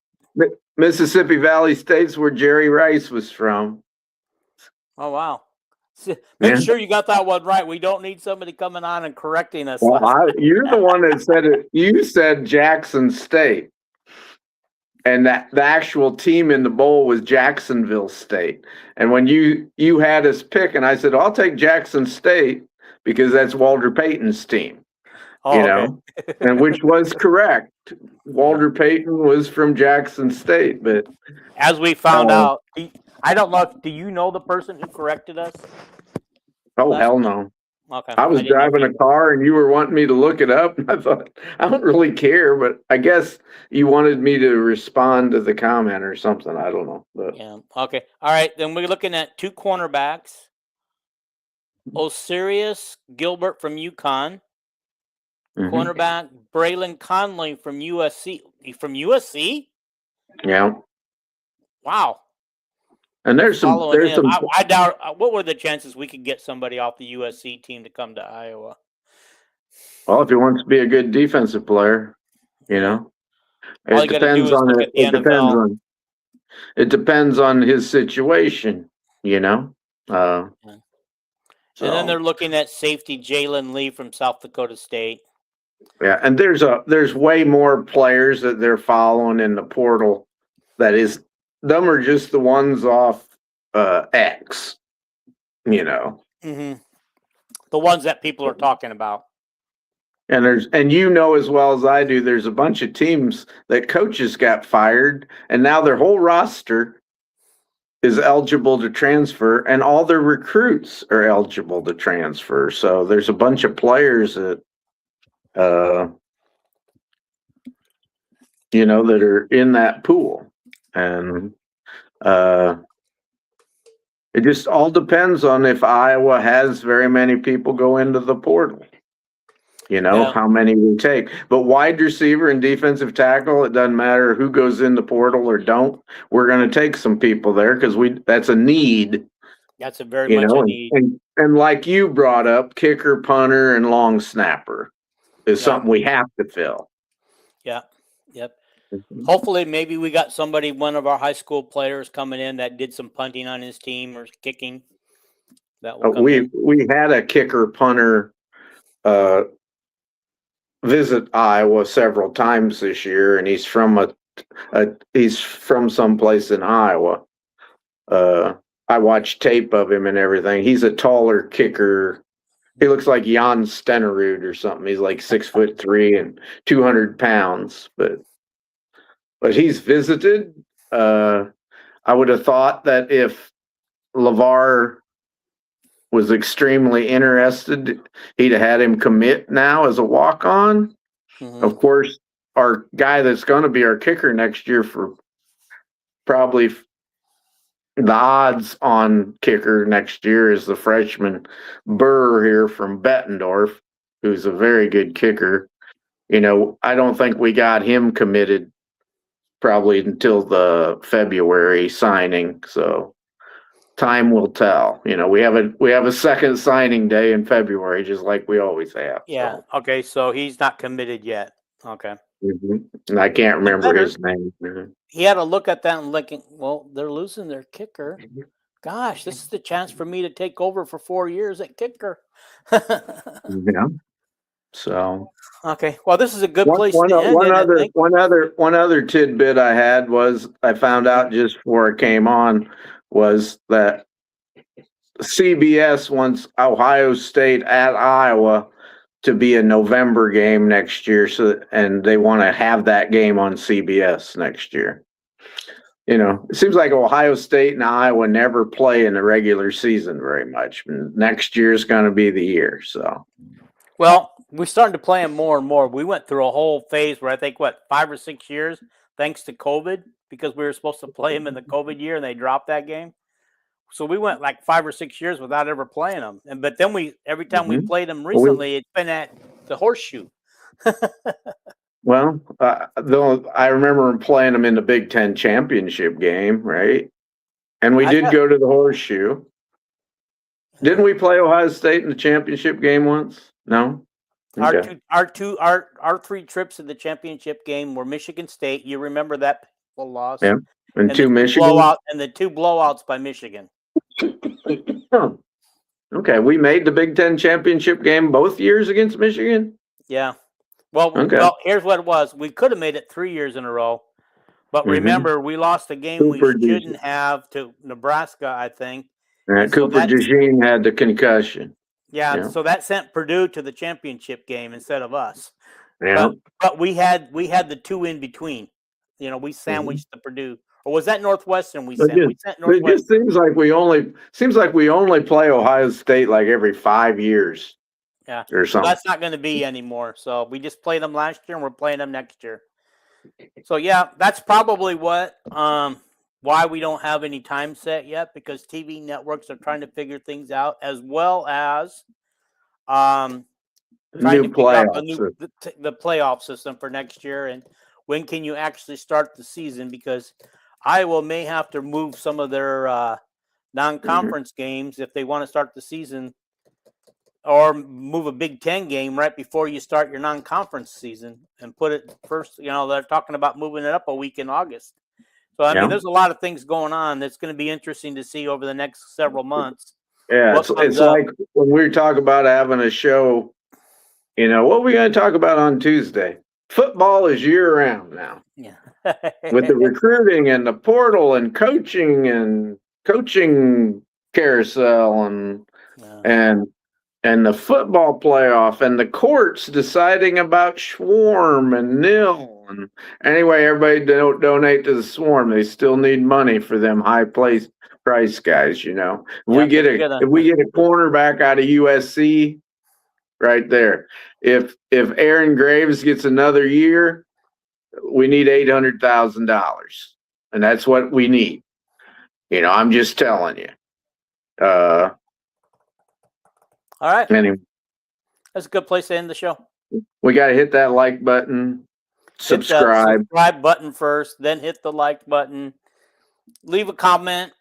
Mississippi Valley State's where Jerry Rice was from. oh wow. Make Yeah. sure you got that one right. We don't need somebody coming on and correcting us. Well, you're the one that said it. You said Jackson State, and that the actual team in the bowl was Jacksonville State. And when you had us pick, and I said I'll take Jackson State because that's Walter Payton's team. Oh, You know, and which was correct. Walter Payton was from Jackson State, but as we found out, I don't know. Do you know the person who corrected us? oh hell no. Okay. I was driving a car and you were wanting me to look it up, and I thought I don't really care, but I guess you wanted me to respond to the comment or something. I don't know. But yeah. Okay. All right. Then we're looking at two cornerbacks. Osiris Gilbert from UConn. Cornerback Braylon Conley from USC. From USC? Yeah. Wow. And there's some. I doubt. What were the chances we could get somebody off the USC team to come to Iowa? Well, if he wants to be a good defensive player, you know, it depends on it. It depends on his situation, you know. And then they're looking at safety Jalen Lee from South Dakota State. Yeah, and there's way more players that they're following in the portal. That is, them are just the ones off X, you know. Mm-hmm. The ones that people are talking about. And you know as well as I do, there's a bunch of teams that coaches got fired, and now their whole roster is eligible to transfer, and all their recruits are eligible to transfer. So there's a bunch of players that you know, that are in that pool. And it just all depends on if Iowa has very many people go into the portal. You know, how many we take. But wide receiver and defensive tackle, it doesn't matter who goes in the portal or don't. We're going to take some people there because that's a need. That's a very much a need. And like you brought up, kicker, punter, and long snapper is something we have to fill. Yeah. Yep. Hopefully, maybe we got somebody, one of our high school players coming in that did some punting on his team or kicking. That will we had a kicker punter visit Iowa several times this year, and he's from he's from someplace in Iowa. I watched tape of him and everything. He's a taller kicker. He looks like Jan Stenerud or something. He's like 6'3" and 200 pounds, but he's visited. I would have thought that if LeVar was extremely interested, he'd have had him commit now as a walk-on. Mm-hmm. Of course, our guy that's going to be our kicker next year for probably the odds on kicker next year is the freshman Burr here from Bettendorf, who's a very good kicker. You know, I don't think we got him committed probably until the February signing. So time will tell. You know, we have a second signing day in February, just like we always have. Yeah. So. Okay. So he's not committed yet. Okay. Mm-hmm. And I can't remember his name. Mm-hmm. He had a look at that and looking, well, they're losing their kicker. Gosh, this is the chance for me to take over for 4 years at kicker. Yeah. So. Okay. Well, this is a good place to end. One other tidbit I had was I found out just before it came on was that CBS wants Ohio State at Iowa to be a November game next year, and they want to have that game on CBS next year. You know, it seems like Ohio State and Iowa never play in the regular season very much. Next year is going to be the year. So, well, we're starting to play them more and more. We went through a whole phase where I think 5 or 6 years, thanks to COVID, because we were supposed to play them in the COVID year and they dropped that game. So we went like 5 or 6 years without ever playing them. But then every time we played them recently, it's been at the Horseshoe. Well, though I remember playing them in the Big Ten championship game, right? And we did go to the Horseshoe. Didn't we play Ohio State in the championship game once? No. Okay. Our three trips to the championship game were Michigan State. You remember that loss? Yeah. And two the Michigan. the two blowouts by Michigan. Oh. Okay, we made the Big Ten championship game both years against Michigan. Yeah. Well, here's what it was. We could have made it 3 years in a row, but remember, we lost a game we shouldn't have to Nebraska, I think. Cooper DeJean had the concussion. Yeah, so that sent Purdue to the championship game instead of us. Yeah. But we had the two in between. We sandwiched the Purdue. Or was that Northwestern? We sent Northwestern. It just seems like we only play Ohio State like every 5 years. Yeah. Or something. That's not going to be anymore. So we just played them last year and we're playing them next year. So yeah, that's probably what why we don't have any time set yet, because TV networks are trying to figure things out, as well as trying to figure out the playoff system for next year, and when can you actually start the season, because Iowa may have to move some of their non-conference games if they want to start the season, or move a Big Ten game right before you start your non-conference season and put it first. They're talking about moving it up a week in August. So, I mean, there's a lot of things going on that's going to be interesting to see over the next several months. Yeah, it's like when we talk about having a show, what are we going to talk about on Tuesday? Football is year-round now. Yeah. With the recruiting and the portal and coaching carousel and the football playoff and the courts deciding about Swarm and Nil. And anyway, everybody don't donate to the Swarm. They still need money for them high price guys. If we get a cornerback out of USC, right there. If Aaron Graves gets another year, we need $800,000, and that's what we need. I'm just telling you. All right. Anyway, that's a good place to end the show. We got to hit that like button, subscribe. Hit the subscribe button first, then hit the like button, leave a comment,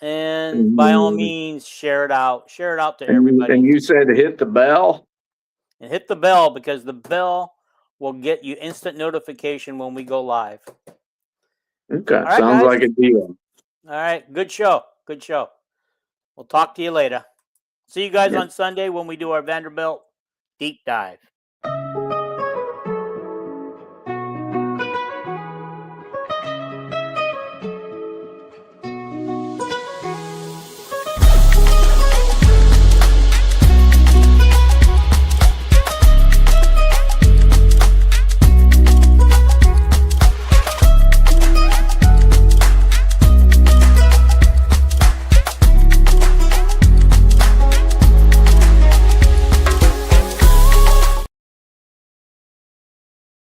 and by all means, share it out. Share it out to everybody. And you said hit the bell? And hit the bell, because the bell will get you instant notification when we go live. Okay, right, sounds like a deal. All right, good show. Good show. We'll talk to you later. See you guys on Sunday when we do our Vanderbilt deep dive.